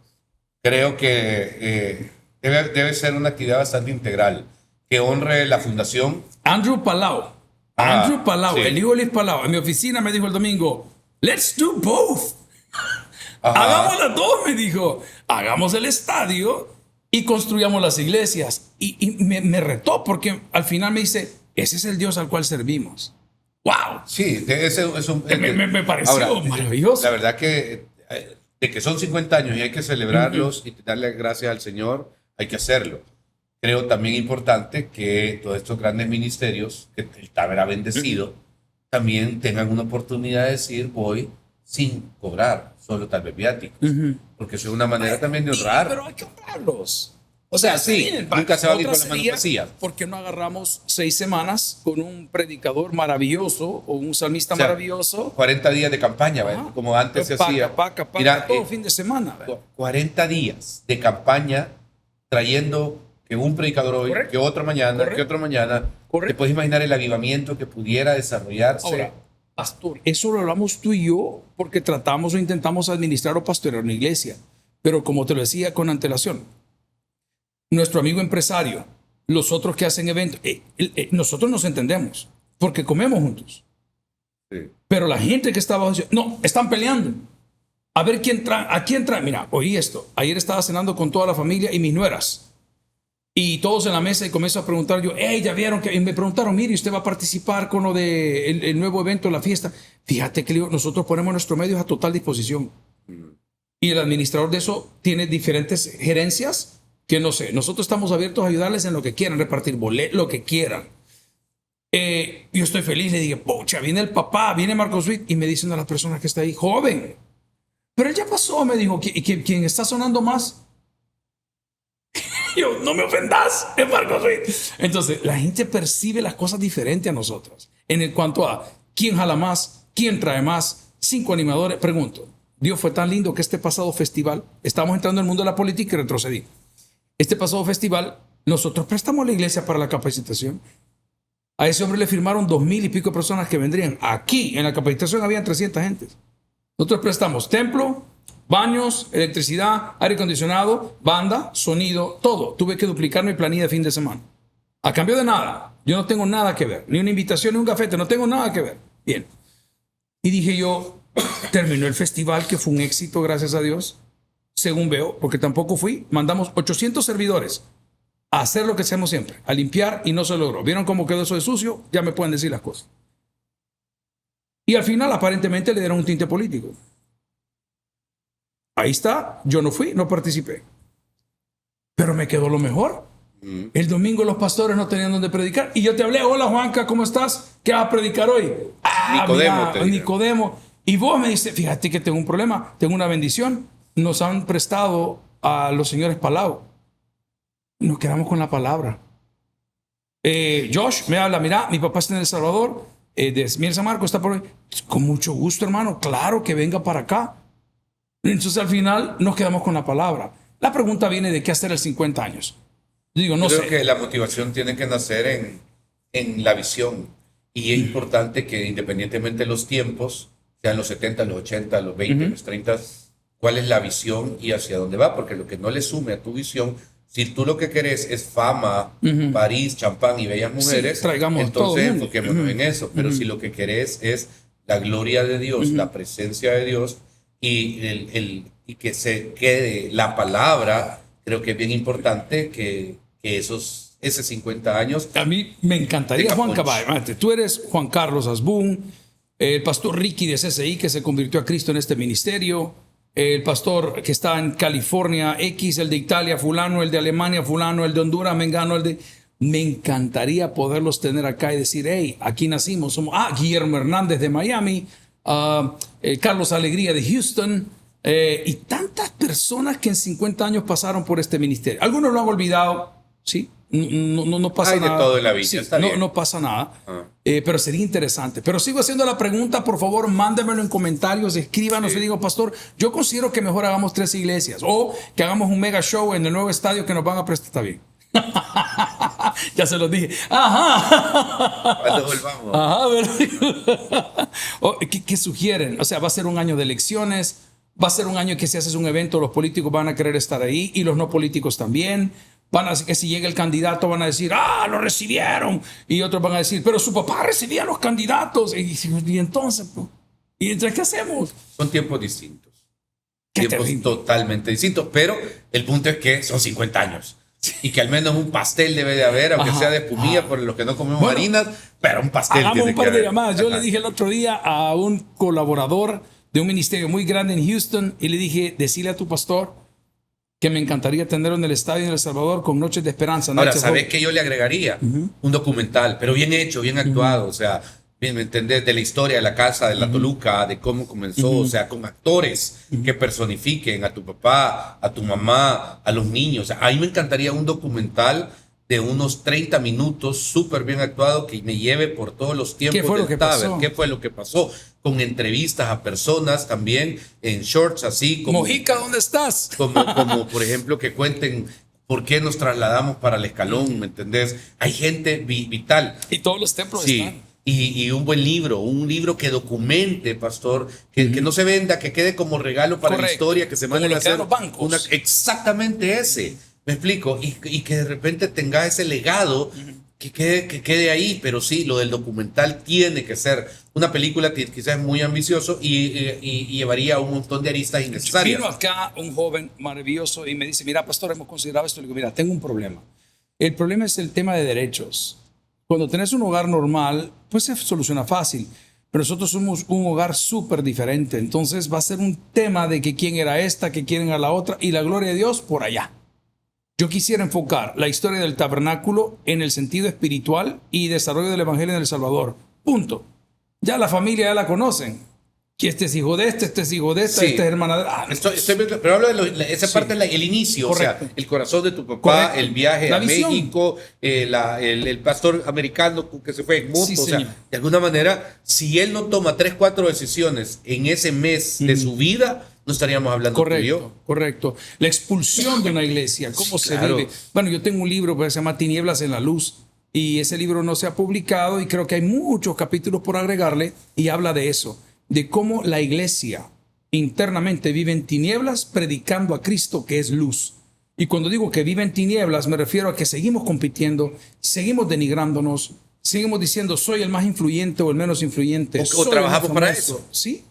Speaker 2: Creo que debe ser una actividad bastante integral, que honre la fundación.
Speaker 1: Andrew Palau,
Speaker 2: Sí.
Speaker 1: el hijo de Luis Palau, en mi oficina me dijo el domingo, let's do both.
Speaker 2: Ajá.
Speaker 1: Hagamos las dos, me dijo. Hagamos el estadio y construyamos las iglesias. Y me retó porque al final me dice, ese es el Dios al cual servimos. ¡Wow!
Speaker 2: Sí,
Speaker 1: Me pareció maravilloso.
Speaker 2: La verdad que de que son 50 años y hay que celebrarlos y darle gracias al Señor, hay que hacerlo. Creo también importante que todos estos grandes ministerios que el Taber ha bendecido también tengan una oportunidad de decir voy sin cobrar, solo tal vez viático. Porque eso es una manera también de honrar.
Speaker 1: Pero hay que honrarlos.
Speaker 2: O sea, sí,
Speaker 1: Miren,
Speaker 2: nunca se va a ir con
Speaker 1: otra
Speaker 2: las manos
Speaker 1: sería,
Speaker 2: vacías.
Speaker 1: ¿por qué no agarramos 6 semanas con un predicador maravilloso o un salmista
Speaker 2: O sea,
Speaker 1: maravilloso?
Speaker 2: 40 días de campaña, ¿verdad? Como antes se hacía.
Speaker 1: Mira, todo fin de semana. ¿verdad?
Speaker 2: 40 días de campaña trayendo que un predicador hoy,
Speaker 1: Correcto.
Speaker 2: que otro mañana,
Speaker 1: Correcto.
Speaker 2: que otro mañana.
Speaker 1: Correcto.
Speaker 2: Te puedes imaginar el avivamiento que pudiera desarrollarse.
Speaker 1: Ahora, pastor, eso lo hablamos tú y yo porque tratamos o intentamos administrar o pastorear una iglesia. Pero como te lo decía con antelación, nuestro amigo empresario, los otros que hacen eventos, nosotros nos entendemos porque comemos juntos.
Speaker 2: Sí.
Speaker 1: Pero la gente que estaba diciendo, no, están peleando. A ver quién trae, a quién trae. Mira, oí esto. Ayer estaba cenando con toda la familia y mis nueras. Y todos en la mesa y comienzo a preguntar yo, hey, ya vieron que y me preguntaron, mire, usted va a participar con lo de el nuevo evento, la fiesta. Fíjate que nosotros ponemos nuestros medios a total disposición. Y el administrador de eso tiene diferentes gerencias que no sé. Nosotros estamos abiertos a ayudarles en lo que quieran, repartir boletos, lo que quieran. Yo estoy feliz, le dije, pocha, viene el papá, viene Marcos Witt, y me dicen a las personas que está ahí, joven, pero él ya pasó, me dijo, ¿quién está sonando más? Yo, no me ofendas, es Marcos Witt. Entonces, la gente percibe las cosas diferentes a nosotros. En el cuanto a quién jala más, quién trae más, 5 animadores. Pregunto, Dios fue tan lindo que este pasado festival, estamos entrando en el mundo de la política y retrocedí. Este pasado festival, nosotros prestamos la iglesia para la capacitación. A ese hombre le firmaron 2,000 y pico personas que vendrían. Aquí, en la capacitación, habían 300 gentes. Nosotros prestamos templo, baños, electricidad, aire acondicionado, banda, sonido, todo. Tuve que duplicar mi planilla de fin de semana. A cambio de nada. Yo no tengo nada que ver. Ni una invitación, ni un gafete. No tengo nada que ver. Bien. Y dije yo, terminó el festival, que fue un éxito, gracias a Dios. Según veo, porque tampoco fui. Mandamos 800 servidores a hacer lo que hacemos siempre, a limpiar, y no se logró. ¿Vieron cómo quedó eso de sucio? Ya me pueden decir las cosas. Y al final, aparentemente, le dieron un tinte político. Ahí está, yo no fui, no participé. Pero me quedó lo mejor. El domingo los pastores no tenían donde predicar. Y yo te hablé, hola Juanca, ¿cómo estás? ¿Qué vas a predicar hoy?
Speaker 2: Nicodemo.
Speaker 1: Mira, Nicodemo. Y vos me dices, fíjate que tengo un problema, tengo una bendición. Nos han prestado a los señores Palau. Nos quedamos con la palabra. Josh me habla, mira, mi papá está en El Salvador, de Miel San Marcos está por ahí. Con mucho gusto, hermano, claro que venga para acá. Entonces al final nos quedamos con la palabra. La pregunta viene de qué hacer a 50 años. Digo, no
Speaker 2: Creo
Speaker 1: sé.
Speaker 2: que la motivación tiene que nacer en la visión. Y es importante que independientemente de los tiempos, sean los 70, los 80, los 20, los 30, cuál es la visión y hacia dónde va. Porque lo que no le sume a tu visión, si tú lo que querés es fama, París, champán y bellas mujeres,
Speaker 1: Sí, traigamos
Speaker 2: entonces
Speaker 1: todo
Speaker 2: enfoquémonos en eso. Pero si lo que querés es la gloria de Dios, la presencia de Dios y que se quede la palabra, creo que es bien importante que esos 50 años...
Speaker 1: A mí me encantaría, Juan Caballo. Tú eres Juan Carlos Asbun, el pastor Ricky de CCI, que se convirtió a Cristo en este ministerio, el pastor que está en California, X, el de Italia, fulano, el de Alemania, fulano, el de Honduras, mengano, el de... Me encantaría poderlos tener acá y decir, hey, aquí nacimos. Somos, Guillermo Hernández de Miami, Carlos Alegría de Houston, y tantas personas que en 50 años pasaron por este ministerio. Algunos lo han olvidado, ¿sí? No pasa nada.
Speaker 2: Hay de todo en la vida,
Speaker 1: sí,
Speaker 2: está bien.
Speaker 1: No pasa nada, pero sería interesante. Pero sigo haciendo la pregunta, por favor, mándemelo en comentarios, escríbanos y digo, pastor, yo considero que mejor hagamos 3 iglesias o que hagamos un mega show en el nuevo estadio que nos van a prestar. Está bien. Ya se los dije. Ajá.
Speaker 2: Cuando volvamos.
Speaker 1: Ajá, ¿Qué sugieren? O sea, va a ser un año de elecciones, va a ser un año que si haces un evento, los políticos van a querer estar ahí y los no políticos también. Van a decir que si llega el candidato van a decir, lo recibieron. Y otros van a decir, pero su papá recibía a los candidatos. Y entonces, ¿y entonces qué hacemos?
Speaker 2: Son tiempos distintos.
Speaker 1: Qué
Speaker 2: Tiempos
Speaker 1: terrible.
Speaker 2: totalmente distintos. Pero el punto es que son 50 años. Y que al menos un pastel debe de haber, aunque sea de espumilla, por los que no comemos harinas, pero un pastel
Speaker 1: Hagamos
Speaker 2: tiene
Speaker 1: un par
Speaker 2: que
Speaker 1: de
Speaker 2: haber.
Speaker 1: llamadas. Yo le dije el otro día a un colaborador de un ministerio muy grande en Houston y le dije, decile a tu pastor que me encantaría tenerlo en el estadio en El Salvador con Noches de Esperanza.
Speaker 2: Ahora,
Speaker 1: Noches
Speaker 2: ¿sabes
Speaker 1: de...
Speaker 2: qué yo le agregaría? Un documental, pero bien hecho, bien actuado, o sea, bien, ¿me entendés? De la historia de la casa de la Toluca, de cómo comenzó, o sea, con actores que personifiquen a tu papá, a tu mamá, a los niños. O sea, a mí me encantaría un documental de unos 30 minutos, súper bien actuado, que me lleve por todos los tiempos
Speaker 1: ¿Qué fue lo
Speaker 2: del
Speaker 1: que
Speaker 2: Taber.
Speaker 1: pasó?
Speaker 2: ¿Qué fue lo que pasó? Con entrevistas a personas también, en shorts así. Como,
Speaker 1: Mojica, ¿dónde estás?
Speaker 2: como por ejemplo, que cuenten por qué nos trasladamos para el Escalón, ¿me entendés? Hay gente vital.
Speaker 1: Y todos los templos
Speaker 2: Sí.
Speaker 1: están.
Speaker 2: Y un buen libro, un libro que documente, pastor, que no se venda, que quede como regalo para la
Speaker 1: Correcto.
Speaker 2: historia, que se
Speaker 1: Como
Speaker 2: manden
Speaker 1: lo
Speaker 2: a
Speaker 1: que dan
Speaker 2: hacer
Speaker 1: los bancos.
Speaker 2: exactamente ese, me explico, y que de repente tenga ese legado que quede ahí, pero sí, lo del documental tiene que ser una película que quizás es muy ambicioso y llevaría un montón de aristas innecesarias.
Speaker 1: Vino acá un joven maravilloso y me dice, mira, pastor, hemos considerado esto. Le digo, mira, tengo un problema. El problema es el tema de derechos. Cuando tenés un hogar normal, pues se soluciona fácil. Pero nosotros somos un hogar súper diferente. Entonces va a ser un tema de que quién era esta, que quién era la otra, y la gloria de Dios por allá. Yo quisiera enfocar la historia del tabernáculo en el sentido espiritual y desarrollo del evangelio en El Salvador. Punto. Ya la familia ya la conocen. Que este es hijo de este es hijo de esta,
Speaker 2: Sí.
Speaker 1: este es hermana de...
Speaker 2: Pero hablo de esa
Speaker 1: Sí.
Speaker 2: parte, el inicio,
Speaker 1: Correcto.
Speaker 2: o sea, el corazón de tu papá,
Speaker 1: Correcto.
Speaker 2: el viaje
Speaker 1: La
Speaker 2: a
Speaker 1: visión.
Speaker 2: México, el pastor americano que se fue en moto,
Speaker 1: Sí,
Speaker 2: o sea,
Speaker 1: señor.
Speaker 2: de alguna manera, si él no toma 3, 4 decisiones en ese mes de su vida, no estaríamos hablando tú y yo.
Speaker 1: Correcto, correcto. La expulsión de una iglesia, cómo
Speaker 2: Sí,
Speaker 1: se
Speaker 2: claro.
Speaker 1: vive. Bueno, yo tengo un libro que se llama Tinieblas en la Luz y ese libro no se ha publicado y creo que hay muchos capítulos por agregarle y habla de eso, de cómo la iglesia internamente vive en tinieblas predicando a Cristo que es luz. Y cuando digo que vive en tinieblas me refiero a que seguimos compitiendo, seguimos denigrándonos, seguimos diciendo soy el más influyente o el menos influyente.
Speaker 2: O
Speaker 1: soy el
Speaker 2: trabajamos
Speaker 1: más
Speaker 2: para
Speaker 1: famoso.
Speaker 2: eso.
Speaker 1: Sí.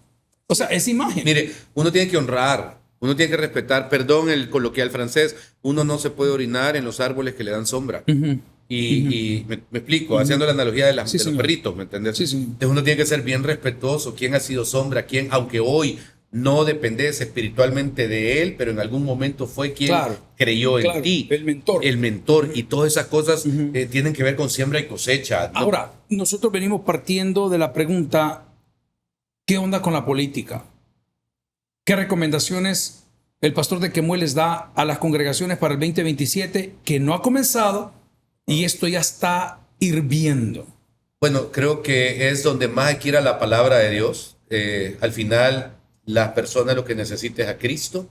Speaker 1: O sea, es imagen.
Speaker 2: Mire, uno tiene que honrar, uno tiene que respetar, perdón el coloquial francés, uno no se puede orinar en los árboles que le dan sombra. Y me explico, haciendo la analogía de,
Speaker 1: Sí,
Speaker 2: de los
Speaker 1: señor.
Speaker 2: perritos, ¿me entiendes?
Speaker 1: Sí, sí.
Speaker 2: Entonces uno tiene que ser bien respetuoso, quién ha sido sombra, quién, aunque hoy no dependes espiritualmente de él, pero en algún momento fue quien
Speaker 1: Claro,
Speaker 2: creyó en
Speaker 1: claro,
Speaker 2: ti.
Speaker 1: el mentor.
Speaker 2: El mentor, y todas esas cosas tienen que ver con siembra y cosecha. ¿no?
Speaker 1: Ahora, nosotros venimos partiendo de la pregunta, ¿qué onda con la política? ¿Qué recomendaciones el pastor de Quemuel les da a las congregaciones para el 2027 que no ha comenzado y esto ya está hirviendo?
Speaker 2: Bueno, creo que es donde más hay que ir a la palabra de Dios. Al final, la persona lo que necesita es a Cristo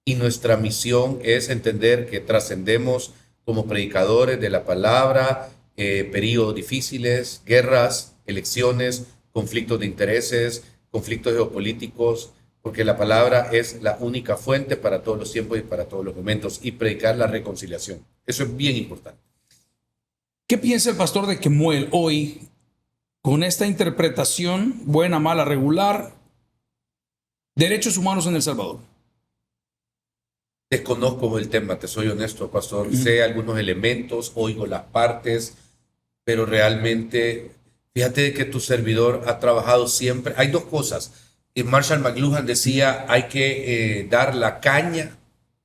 Speaker 2: y nuestra misión es entender que trascendemos como predicadores de la palabra, periodos difíciles, guerras, elecciones, conflictos de intereses, conflictos geopolíticos, porque la palabra es la única fuente para todos los tiempos y para todos los momentos, y predicar la reconciliación. Eso es bien importante.
Speaker 1: ¿Qué piensa el pastor de Quemuel hoy con esta interpretación, buena, mala, regular, derechos humanos en El Salvador?
Speaker 2: Desconozco el tema, te soy honesto, pastor. Sé algunos elementos, oigo las partes, pero realmente, fíjate que tu servidor ha trabajado siempre. Hay dos cosas. Marshall McLuhan decía, hay que dar la caña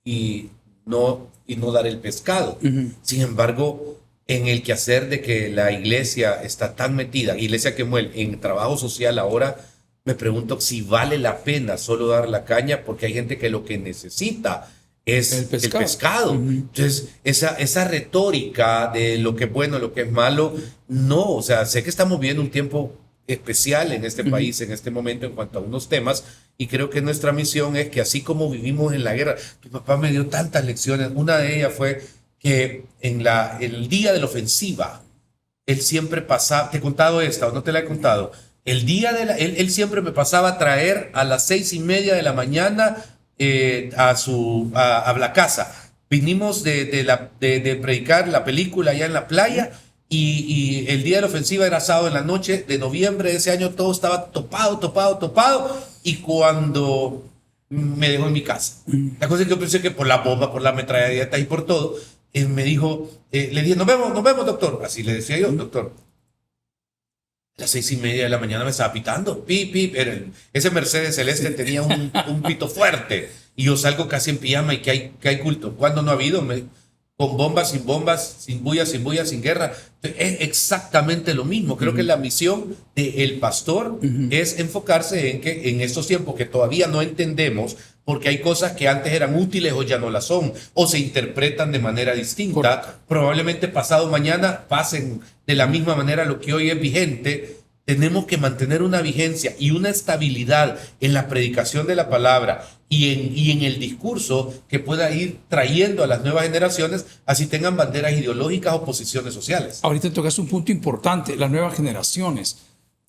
Speaker 2: y no dar el pescado. Sin embargo, en el quehacer de que la iglesia está tan metida, Iglesia Quemuel, en trabajo social ahora, me pregunto si vale la pena solo dar la caña, porque hay gente que lo que necesita es el pescado. Entonces, esa retórica de lo que es bueno, lo que es malo, no, o sea, sé que estamos viviendo un tiempo especial en este país, en este momento, en cuanto a unos temas, y creo que nuestra misión es que así como vivimos en la guerra, mi papá me dio tantas lecciones, una de ellas fue que en el día de la ofensiva, él siempre pasaba, te he contado esta o no te la he contado, el día de él siempre me pasaba a traer a las 6:30 de la mañana a la casa. Vinimos de predicar la película allá en la playa, y el día de la ofensiva era sábado en la noche de noviembre de ese año, todo estaba topado, y cuando me dejó en mi casa. La cosa es que yo pensé que por la bomba, por la metralleta y por todo, me dijo, le dije, nos vemos, doctor. Así le decía yo, doctor. A las 6:30 de la mañana me estaba pitando, pip. Ese Mercedes celeste tenía un pito fuerte, y yo salgo casi en pijama, y que hay culto. ¿Cuándo no ha habido? Con bombas, sin bulla, sin guerra. Es exactamente lo mismo. Creo que la misión del pastor es enfocarse en que en estos tiempos que todavía no entendemos, porque hay cosas que antes eran útiles o ya no las son, o se interpretan de manera distinta. Correcto. Probablemente pasado mañana pasen de la misma manera lo que hoy es vigente. Tenemos que mantener una vigencia y una estabilidad en la predicación de la palabra y en el discurso que pueda ir trayendo a las nuevas generaciones, así tengan banderas ideológicas o posiciones sociales.
Speaker 1: Ahorita tocas un punto importante, las nuevas generaciones.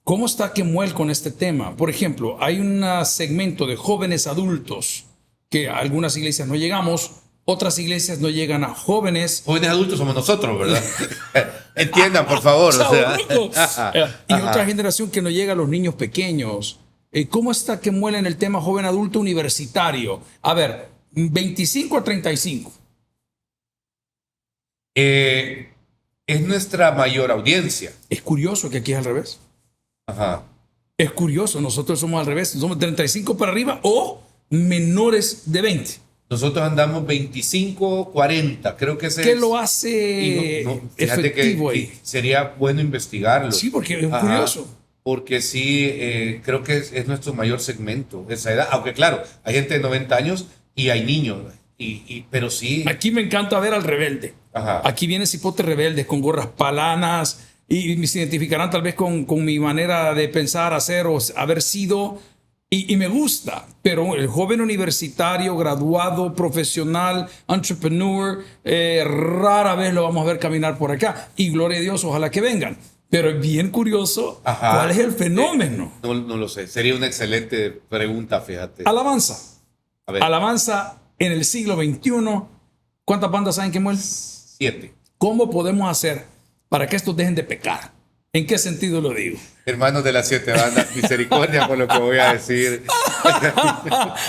Speaker 1: ¿Cómo está Quemuel con este tema? Por ejemplo, hay un segmento de jóvenes adultos que a algunas iglesias no llegamos, otras iglesias no llegan a jóvenes.
Speaker 2: Jóvenes adultos somos nosotros, ¿verdad? Entiendan, por favor.
Speaker 1: Y otra generación que no llega a los niños pequeños. ¿Cómo está Quemuel en el tema joven adulto universitario? A ver, 25 a 35.
Speaker 2: Es nuestra mayor audiencia.
Speaker 1: Es curioso que aquí es al revés.
Speaker 2: Ajá.
Speaker 1: Es curioso, nosotros somos al revés. Somos 35 para arriba o menores de 20.
Speaker 2: Nosotros andamos 25, 40, creo que ese
Speaker 1: ¿Qué
Speaker 2: es.
Speaker 1: lo hace
Speaker 2: Y fíjate
Speaker 1: efectivo
Speaker 2: que
Speaker 1: ahí?
Speaker 2: sería bueno investigarlo.
Speaker 1: Sí, porque es
Speaker 2: Ajá,
Speaker 1: curioso.
Speaker 2: porque sí, creo que es nuestro mayor segmento, esa edad. Aunque claro, hay gente de 90 años y hay niños, pero sí.
Speaker 1: Aquí me encanta ver al rebelde.
Speaker 2: Ajá.
Speaker 1: Aquí vienen cipotes rebeldes con gorras palanas y se identificarán tal vez con mi manera de pensar, hacer o haber sido. Y me gusta, pero el joven universitario, graduado, profesional, entrepreneur, rara vez lo vamos a ver caminar por acá. Y gloria a Dios, ojalá que vengan. Pero es bien curioso.
Speaker 2: Ajá.
Speaker 1: ¿Cuál es el fenómeno?
Speaker 2: No lo sé, sería una excelente pregunta, fíjate.
Speaker 1: Alabanza.
Speaker 2: A ver,
Speaker 1: Alabanza en el siglo XXI. ¿Cuántas bandas hay en Kemuel?
Speaker 2: 7.
Speaker 1: ¿Cómo podemos hacer para que estos dejen de pecar? ¿En qué sentido lo digo?
Speaker 2: Hermanos de las 7 bandas, misericordia por lo que voy a decir.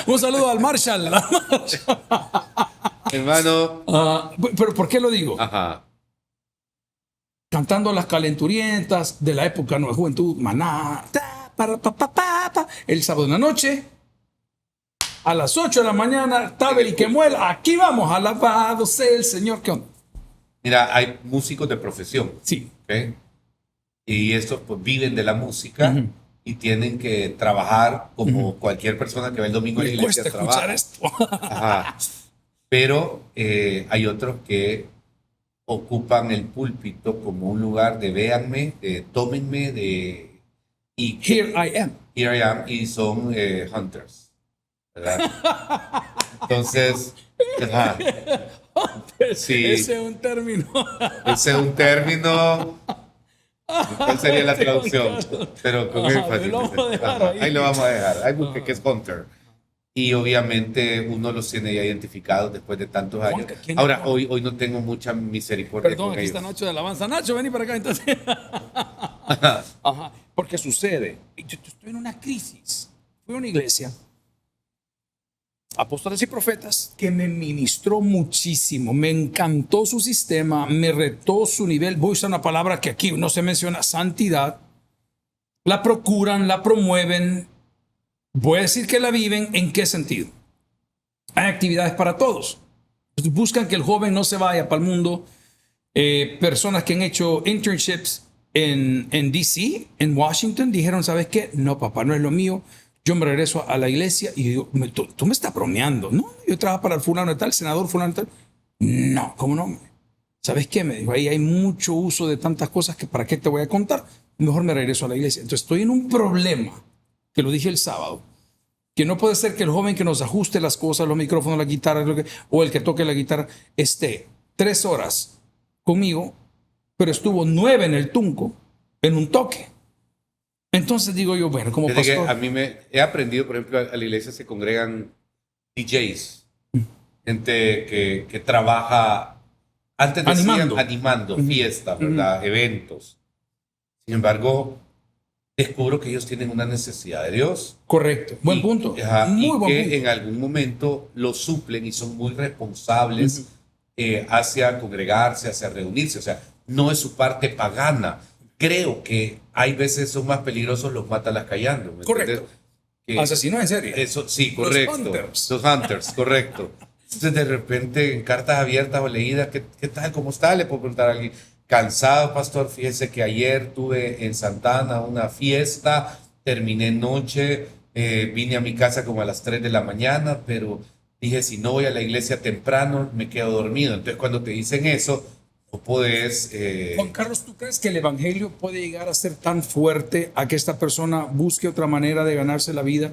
Speaker 1: Un saludo al Marshall.
Speaker 2: Hermano.
Speaker 1: Pero ¿por qué lo digo?
Speaker 2: Ajá.
Speaker 1: Cantando las calenturientas de la época Nueva Juventud, Maná, el sábado en la noche, a las 8 de la mañana, Taber y Kemuel, aquí vamos, alabado sea el Señor. ¿Qué onda?
Speaker 2: Mira, hay músicos de profesión.
Speaker 1: Sí.
Speaker 2: ¿Ok? Y estos pues viven de la música y tienen que trabajar como cualquier persona que va el domingo a la
Speaker 1: Me
Speaker 2: iglesia
Speaker 1: cuesta escuchar
Speaker 2: trabaja.
Speaker 1: esto.
Speaker 2: Ajá. Pero hay otros que ocupan el púlpito como un lugar de véanme, de tómenme, y
Speaker 1: Here I am.
Speaker 2: here I am, y son hunters, ¿verdad? Entonces, ajá. Sí.
Speaker 1: Ese es un término.
Speaker 2: Ese es un término. ¿Cuál sería la traducción? Pero con
Speaker 1: Ajá,
Speaker 2: énfasis.
Speaker 1: lo vamos a dejar
Speaker 2: Ajá,
Speaker 1: ahí.
Speaker 2: ahí lo vamos a dejar. Ahí busque que es hunter. Y obviamente uno los tiene ya identificados después de tantos años.
Speaker 1: Juanca, ¿quién
Speaker 2: Ahora,
Speaker 1: es Juanca?
Speaker 2: hoy no tengo mucha misericordia
Speaker 1: Perdón,
Speaker 2: con
Speaker 1: aquí
Speaker 2: ellos.
Speaker 1: está Nacho de Alabanza. Nacho, vení para acá entonces. Ajá. Porque sucede. Yo estoy en una crisis. Fui a una iglesia, Apóstoles y Profetas, que me ministró muchísimo. Me encantó su sistema, me retó su nivel. Voy a usar una palabra que aquí no se menciona, santidad. La procuran, la promueven. Voy a decir que la viven. ¿En qué sentido? Hay actividades para todos. Buscan que el joven no se vaya para el mundo. Personas que han hecho internships en DC, en Washington, dijeron, ¿sabes qué? No, papá, no es lo mío. Yo me regreso a la iglesia y digo, tú me estás bromeando. No, yo trabajo para el fulano de tal, senador fulano de tal. No, ¿cómo no? ¿Sabes qué? Me dijo, ahí hay mucho uso de tantas cosas que para qué te voy a contar. Mejor me regreso a la iglesia. Entonces estoy en un problema, que lo dije el sábado, que no puede ser que el joven que nos ajuste las cosas, los micrófonos, la guitarra, o el que toque la guitarra, esté 3 horas conmigo, pero estuvo 9 en el tunco, en un toque. Entonces digo yo, bueno, como
Speaker 2: Desde que
Speaker 1: pastor,
Speaker 2: a mí he aprendido, por ejemplo, a la iglesia se congregan DJs, gente que trabaja, antes decían animando fiestas, ¿verdad? Eventos. Sin embargo, descubro que ellos tienen una necesidad de Dios.
Speaker 1: correcto, buen punto, muy
Speaker 2: y
Speaker 1: buen
Speaker 2: que
Speaker 1: punto.
Speaker 2: en algún momento lo suplen y son muy responsables hacia congregarse, hacia reunirse. O sea, no es su parte pagana. Creo que hay veces son más peligrosos los mátalas callando. ¿me
Speaker 1: Correcto.
Speaker 2: entiendes? Que
Speaker 1: Asesinos en serie.
Speaker 2: eso, sí, correcto.
Speaker 1: hunters.
Speaker 2: Los hunters, correcto. Entonces, de repente, en cartas abiertas o leídas, ¿qué tal? ¿Cómo está? Le puedo preguntar a alguien. Cansado, pastor. Fíjese que ayer tuve en Santana una fiesta, terminé noche, vine a mi casa como a las 3 de la mañana, pero dije, si no voy a la iglesia temprano, me quedo dormido. Entonces, cuando te dicen eso, no puedes...
Speaker 1: Juan Carlos, ¿tú crees que el evangelio puede llegar a ser tan fuerte a que esta persona busque otra manera de ganarse la vida?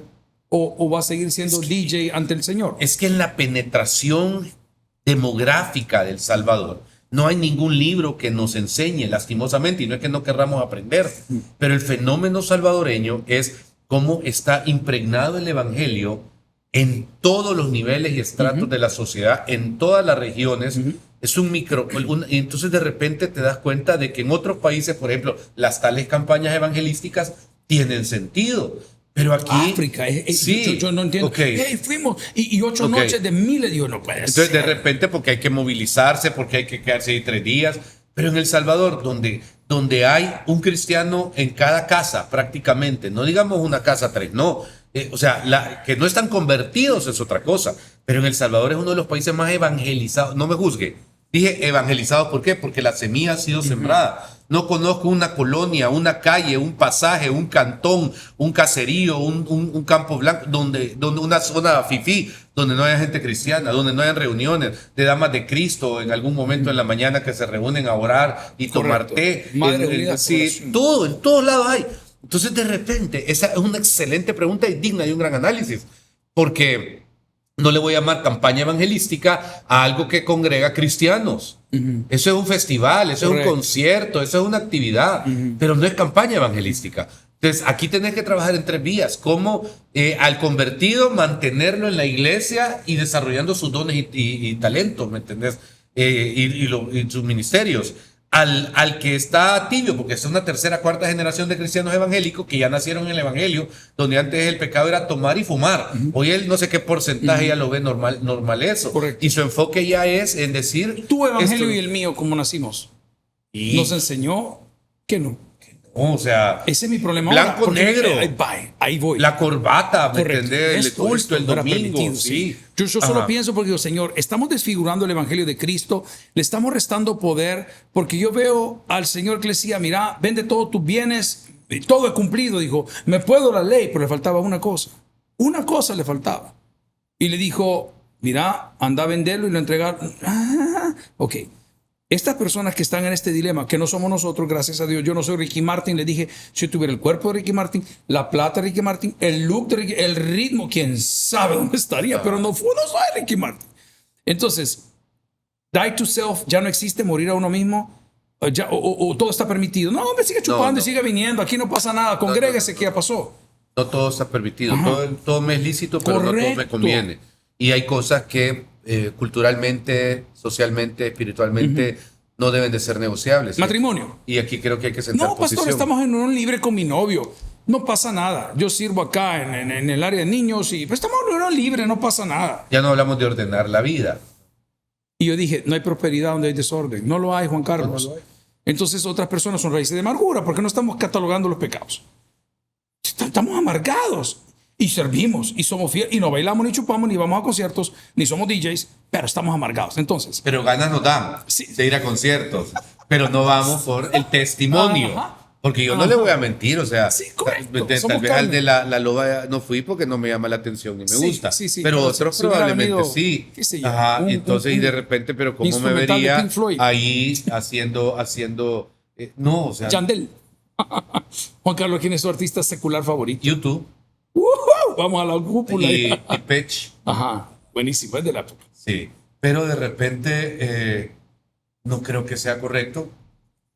Speaker 1: ¿O va a seguir siendo DJ ante el Señor?
Speaker 2: Es que en la penetración demográfica del Salvador no hay ningún libro que nos enseñe, lastimosamente, y no es que no querramos aprender, pero el fenómeno salvadoreño es cómo está impregnado el evangelio en todos los niveles y estratos de la sociedad, en todas las regiones. Es un micro. Y entonces de repente te das cuenta de que en otros países, por ejemplo, las tales campañas evangelísticas tienen sentido. Pero aquí...
Speaker 1: África.
Speaker 2: Sí,
Speaker 1: yo no entiendo.
Speaker 2: okay.
Speaker 1: Hey, fuimos y 8
Speaker 2: Okay.
Speaker 1: noches de miles. Digo, no puede
Speaker 2: Entonces,
Speaker 1: ser.
Speaker 2: de repente, porque hay que movilizarse, porque hay que quedarse ahí 3 días. Pero en El Salvador, donde hay un cristiano en cada casa, prácticamente, no digamos una casa 3, no. O sea, que no están convertidos es otra cosa. Pero en El Salvador es uno de los países más evangelizados. No me juzgue. Dije evangelizados, ¿por qué? Porque la semilla ha sido sembrada. No conozco una colonia, una calle, un pasaje, un cantón, un caserío, un campo blanco, donde una zona fifí, donde no haya gente cristiana, donde no hayan reuniones de damas de Cristo en algún momento en la mañana que se reúnen a orar y tomar té. Sí, todo, en todos lados hay. Entonces, de repente, esa es una excelente pregunta y digna de un gran análisis, porque no le voy a llamar campaña evangelística a algo que congrega cristianos. Eso es un festival, eso es un concierto, eso es una actividad, pero no es campaña evangelística. Entonces, aquí tenés que trabajar en 3 vías. Cómo al convertido mantenerlo en la iglesia y desarrollando sus dones y talentos, ¿me entendés? Y sus ministerios. Al que está tibio, porque es una 3ª, 4ª generación de cristianos evangélicos que ya nacieron en el evangelio, donde antes el pecado era tomar y fumar. Hoy él no sé qué porcentaje ya lo ve normal eso.
Speaker 1: Correcto.
Speaker 2: Y su enfoque ya es en decir...
Speaker 1: Tu evangelio
Speaker 2: esto,
Speaker 1: y el mío, ¿cómo nacimos?
Speaker 2: y,
Speaker 1: Nos enseñó que no.
Speaker 2: o sea,
Speaker 1: Ese es mi problema.
Speaker 2: blanco,
Speaker 1: ahora,
Speaker 2: negro.
Speaker 1: Ahí voy.
Speaker 2: la corbata, ¿me
Speaker 1: Correcto.
Speaker 2: entendés? El
Speaker 1: Esto
Speaker 2: culto, el
Speaker 1: no era
Speaker 2: domingo.
Speaker 1: permitido,
Speaker 2: Sí.
Speaker 1: Yo solo
Speaker 2: Ajá.
Speaker 1: pienso porque digo, Señor, estamos desfigurando el evangelio de Cristo, le estamos restando poder, porque yo veo al Señor que le decía, mira, vende todos tus bienes, y todo es cumplido. Dijo, me puedo la ley, pero le faltaba una cosa le faltaba. Y le dijo, mira, anda a venderlo y lo entregar. Ok. Estas personas que están en este dilema, que no somos nosotros, gracias a Dios, yo no soy Ricky Martin, le dije, si yo tuviera el cuerpo de Ricky Martin, la plata de Ricky Martin, el look de Ricky, el ritmo, quién sabe dónde estaría, pero no soy Ricky Martin. Entonces, die to self, ya no existe, morir a uno mismo, o todo está permitido. No, me sigue chupando y sigue viniendo, aquí no pasa nada, congréguese, que ya pasó.
Speaker 2: No todo está permitido, todo me es lícito, pero no todo me
Speaker 1: Correcto.
Speaker 2: conviene. Y hay cosas que culturalmente, socialmente, espiritualmente no deben de ser negociables.
Speaker 1: Matrimonio.
Speaker 2: Y aquí creo que hay que sentar
Speaker 1: No, pastor,
Speaker 2: posición.
Speaker 1: estamos en unión libre con mi novio. No pasa nada. Yo sirvo acá en el área de niños y pues, estamos en unión libre, no pasa nada.
Speaker 2: Ya no hablamos de ordenar la vida.
Speaker 1: Y yo dije, no hay prosperidad donde hay desorden. No lo hay, Juan Carlos.
Speaker 2: No lo hay.
Speaker 1: Entonces otras personas son raíces de amargura porque no estamos catalogando los pecados. Estamos amargados y servimos y somos fieles y no bailamos ni chupamos ni vamos a conciertos ni somos DJs, pero estamos amargados. Entonces,
Speaker 2: Pero ganas nos dan
Speaker 1: Sí.
Speaker 2: de ir a conciertos, pero no vamos por el testimonio.
Speaker 1: Ajá.
Speaker 2: Porque yo no le voy a mentir, o sea,
Speaker 1: Sí, correcto.
Speaker 2: tal
Speaker 1: Somos
Speaker 2: vez al
Speaker 1: carne.
Speaker 2: de la loba no fui porque no me llama la atención ni me
Speaker 1: Sí,
Speaker 2: gusta.
Speaker 1: sí, sí,
Speaker 2: pero
Speaker 1: pero
Speaker 2: otros
Speaker 1: si hubiera
Speaker 2: probablemente
Speaker 1: venido,
Speaker 2: sí.
Speaker 1: qué sé yo,
Speaker 2: Ajá, entonces, y de
Speaker 1: un
Speaker 2: repente, pero ¿cómo me
Speaker 1: instrumental de
Speaker 2: vería
Speaker 1: Pink Floyd.
Speaker 2: ahí haciendo no, o sea,
Speaker 1: Yandel. Juan Carlos, ¿quién es su artista secular favorito?
Speaker 2: YouTube
Speaker 1: Vamos a la cúpula.
Speaker 2: y Pitch,
Speaker 1: Ajá, buenísimo, es de la época.
Speaker 2: sí. Pero de repente no creo que sea correcto.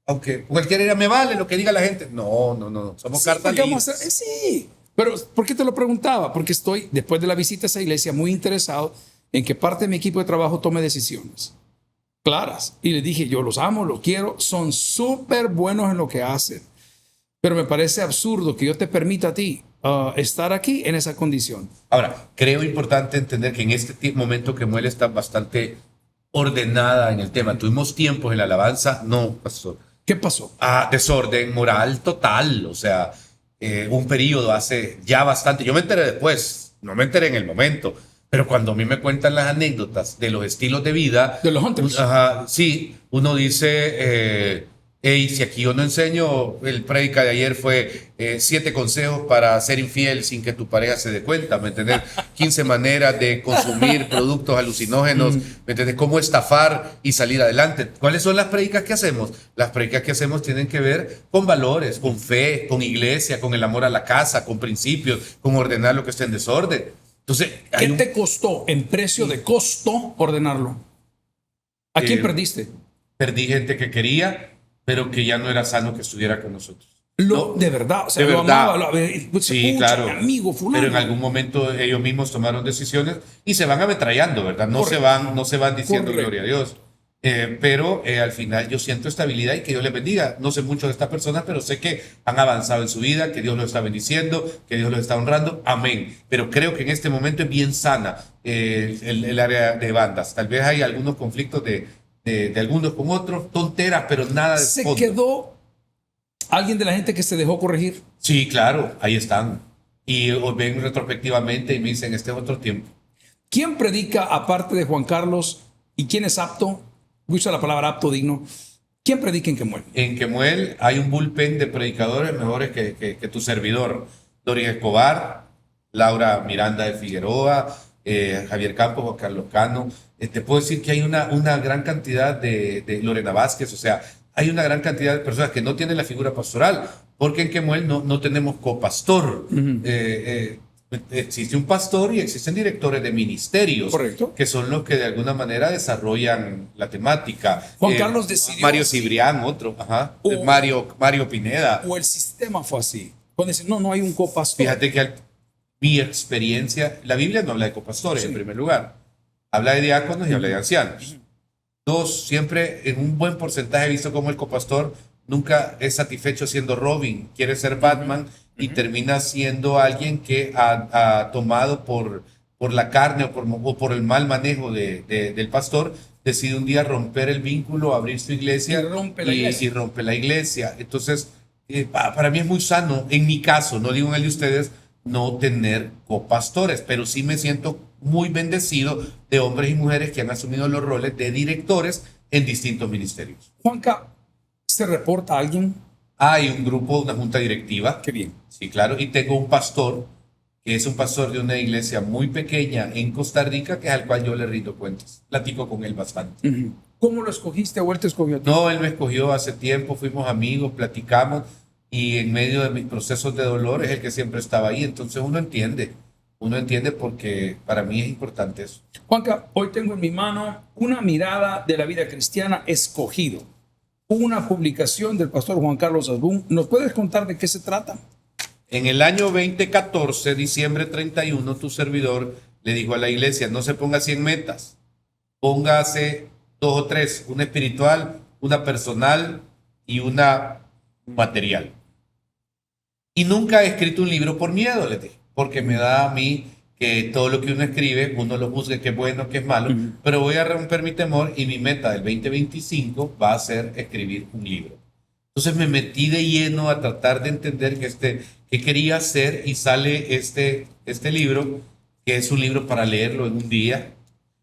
Speaker 2: Aunque cualquiera dirá, me vale lo que diga la gente. No. Somos
Speaker 1: Sí,
Speaker 2: cartas
Speaker 1: porque vamos a
Speaker 2: libres.
Speaker 1: hacer- sí, pero ¿por qué te lo preguntaba? Porque estoy, después de la visita a esa iglesia, muy interesado en que parte de mi equipo de trabajo tome decisiones claras. Y les dije, yo los amo, los quiero, son súper buenos en lo que hacen. Pero me parece absurdo que yo te permita a ti estar aquí en esa condición.
Speaker 2: Ahora, creo importante entender que en este momento que Muel está bastante ordenada en el tema. Tuvimos tiempos en la alabanza, no, pastor.
Speaker 1: ¿Qué pasó?
Speaker 2: Desorden moral total, o sea, un periodo hace ya bastante. Yo me enteré después, no me enteré en el momento, pero cuando a mí me cuentan las anécdotas de los estilos de vida,
Speaker 1: De los hunters.
Speaker 2: sí, uno dice, hey, si aquí yo no enseño, el prédica de ayer fue 7 consejos para ser infiel sin que tu pareja se dé cuenta, ¿me entiendes? 15 maneras de consumir productos alucinógenos, ¿me entiendes? Cómo estafar y salir adelante. ¿Cuáles son las prédicas que hacemos? Las prédicas que hacemos tienen que ver con valores, con fe, con iglesia, con el amor a la casa, con principios, con ordenar lo que está en desorden. Entonces,
Speaker 1: ¿Qué te costó en precio de costo ordenarlo? ¿A quién perdiste?
Speaker 2: perdí gente que quería, pero que ya no era sano que estuviera con nosotros.
Speaker 1: De verdad, o sea,
Speaker 2: De
Speaker 1: lo
Speaker 2: verdad.
Speaker 1: amaba.
Speaker 2: Sí,
Speaker 1: Pucha,
Speaker 2: claro.
Speaker 1: mi amigo fulano.
Speaker 2: Pero en algún momento ellos mismos tomaron decisiones y se van ametrallando, ¿verdad? No
Speaker 1: Correcto.
Speaker 2: se van diciendo
Speaker 1: Correcto.
Speaker 2: gloria a Dios. Pero al final yo siento estabilidad y que Dios les bendiga. No sé mucho de estas personas, pero sé que han avanzado en su vida, que Dios los está bendiciendo, que Dios los está honrando. Amén. Pero creo que en este momento es bien sana el área de bandas. Tal vez hay algunos conflictos de algunos con otros, tonteras, pero nada de
Speaker 1: ¿Se
Speaker 2: fondo.
Speaker 1: quedó alguien de la gente que se dejó corregir?
Speaker 2: Sí, claro, ahí están. Y ven retrospectivamente y me dicen, este es otro tiempo.
Speaker 1: ¿Quién predica aparte de Juan Carlos y quién es apto? Usa la palabra apto, digno. ¿Quién predica en Quemuel?
Speaker 2: En Quemuel hay un bullpen de predicadores mejores que tu servidor. Doris Escobar, Laura Miranda de Figueroa, Javier Campos, Juan Carlos Cano. Te puedo decir que hay una gran cantidad de Lorena Vázquez, o sea, hay una gran cantidad de personas que no tienen la figura pastoral, porque en Quemuel no tenemos copastor. Existe un pastor y existen directores de ministerios.
Speaker 1: Correcto.
Speaker 2: Que son los que de alguna manera desarrollan la temática.
Speaker 1: Juan Carlos decidió
Speaker 2: Mario
Speaker 1: así.
Speaker 2: Cibrián, otro. Ajá.
Speaker 1: O-
Speaker 2: Mario Pineda.
Speaker 1: ¿O el sistema fue así? Cuando dicen, no hay un copastor.
Speaker 2: Fíjate que mi experiencia, la Biblia no habla de copastores
Speaker 1: Sí.
Speaker 2: en primer lugar. Habla de diáconos y habla de ancianos. Dos, siempre en un buen porcentaje he visto como el copastor nunca es satisfecho siendo Robin, quiere ser Batman y termina siendo alguien que ha tomado por la carne o por el mal manejo del pastor, decide un día romper el vínculo, abrir su iglesia
Speaker 1: Y rompe la iglesia.
Speaker 2: y rompe la iglesia. Entonces, para mí es muy sano, en mi caso, no digo en el de ustedes, no tener copastores, pero sí me siento muy bendecido de hombres y mujeres que han asumido los roles de directores en distintos ministerios.
Speaker 1: Juanca, ¿se reporta a alguien?
Speaker 2: Hay un grupo, una junta directiva.
Speaker 1: Qué bien.
Speaker 2: Sí, claro. Y tengo un pastor, que es un pastor de una iglesia muy pequeña en Costa Rica, que es al cual yo le rindo cuentas. Platico con él bastante.
Speaker 1: ¿Cómo lo escogiste o él te escogió a ti?
Speaker 2: No, él me escogió hace tiempo, fuimos amigos, platicamos, y en medio de mis procesos de dolor es el que siempre estaba ahí. Entonces uno entiende porque para mí es importante eso.
Speaker 1: Juanca, hoy tengo en mi mano una mirada de la vida cristiana escogido. Una publicación del pastor Juan Carlos Asbun. ¿Nos puedes contar de qué se trata?
Speaker 2: En el año 2014, diciembre 31, tu servidor le dijo a la iglesia, no se ponga 100 metas, póngase 2 o 3, una espiritual, una personal y una material. Y nunca he escrito un libro por miedo, le dije, porque me da a mí que todo lo que uno escribe, uno lo juzgue que es bueno, que es malo, pero voy a romper mi temor y mi meta del 2025 va a ser escribir un libro. Entonces me metí de lleno a tratar de entender qué quería hacer y sale este libro, que es un libro para leerlo en un día.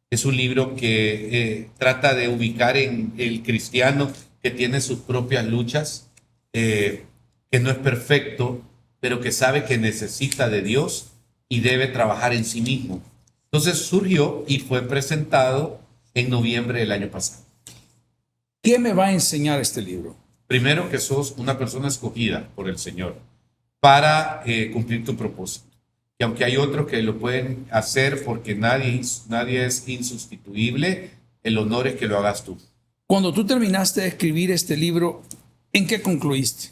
Speaker 2: Es un libro que trata de ubicar en el cristiano que tiene sus propias luchas, que no es perfecto, pero que sabe que necesita de Dios y debe trabajar en sí mismo. Entonces surgió y fue presentado en noviembre del año pasado.
Speaker 1: ¿Qué me va a enseñar este libro?
Speaker 2: Primero, que sos una persona escogida por el Señor para cumplir tu propósito. Y aunque hay otros que lo pueden hacer porque nadie es insustituible, el honor es que lo hagas tú.
Speaker 1: Cuando tú terminaste de escribir este libro, ¿en qué concluiste?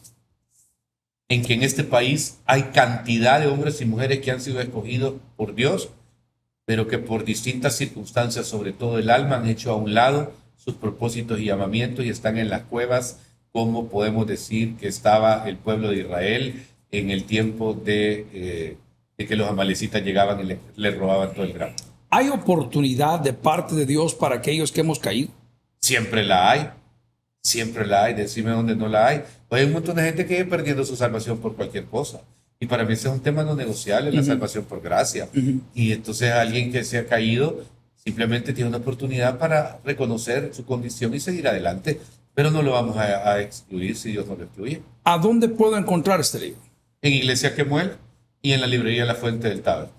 Speaker 2: En que en este país hay cantidad de hombres y mujeres que han sido escogidos por Dios, pero que por distintas circunstancias, sobre todo el alma, han hecho a un lado sus propósitos y llamamientos y están en las cuevas, como podemos decir que estaba el pueblo de Israel en el tiempo de que los amalecitas llegaban y le robaban todo el grano.
Speaker 1: ¿Hay oportunidad de parte de Dios para aquellos que hemos caído?
Speaker 2: Siempre la hay, decime dónde no la hay. Hay un montón de gente que viene perdiendo su salvación por cualquier cosa. Y para mí ese es un tema no negociable, la salvación por gracia. Y entonces alguien que se ha caído simplemente tiene una oportunidad para reconocer su condición y seguir adelante. Pero no lo vamos a excluir si Dios no lo excluye.
Speaker 1: ¿A dónde puedo encontrar este libro?
Speaker 2: En Iglesia Quemuel y en la librería La Fuente del Tábano.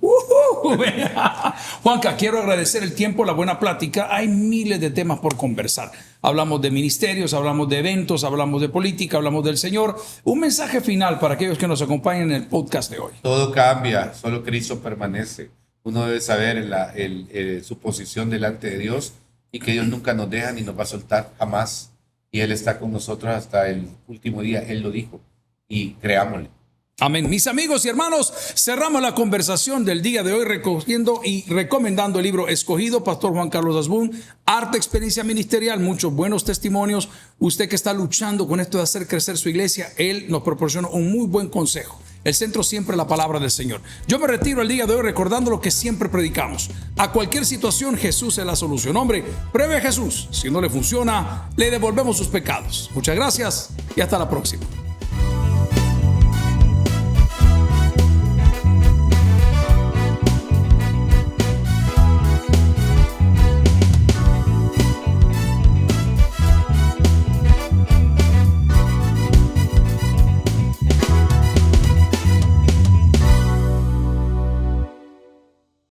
Speaker 1: Juanca, quiero agradecer el tiempo, la buena plática. Hay miles de temas por conversar. Hablamos de ministerios, hablamos de eventos, hablamos de política, hablamos del Señor. Un mensaje final para aquellos que nos acompañan en el podcast de hoy.
Speaker 2: Todo cambia, solo Cristo permanece. Uno debe saber su posición delante de Dios y que Dios nunca nos deja ni nos va a soltar jamás. Y Él está con nosotros hasta el último día. Él lo dijo y creámosle.
Speaker 1: Amén. Mis amigos y hermanos, cerramos la conversación del día de hoy recogiendo y recomendando el libro escogido, Pastor Juan Carlos Asbun, Harta Experiencia Ministerial, muchos buenos testimonios. Usted que está luchando con esto de hacer crecer su iglesia, él nos proporciona un muy buen consejo. El centro siempre es la palabra del Señor. Yo me retiro el día de hoy recordando lo que siempre predicamos. A cualquier situación, Jesús es la solución. Hombre, pruebe a Jesús. Si no le funciona, le devolvemos sus pecados. Muchas gracias y hasta la próxima.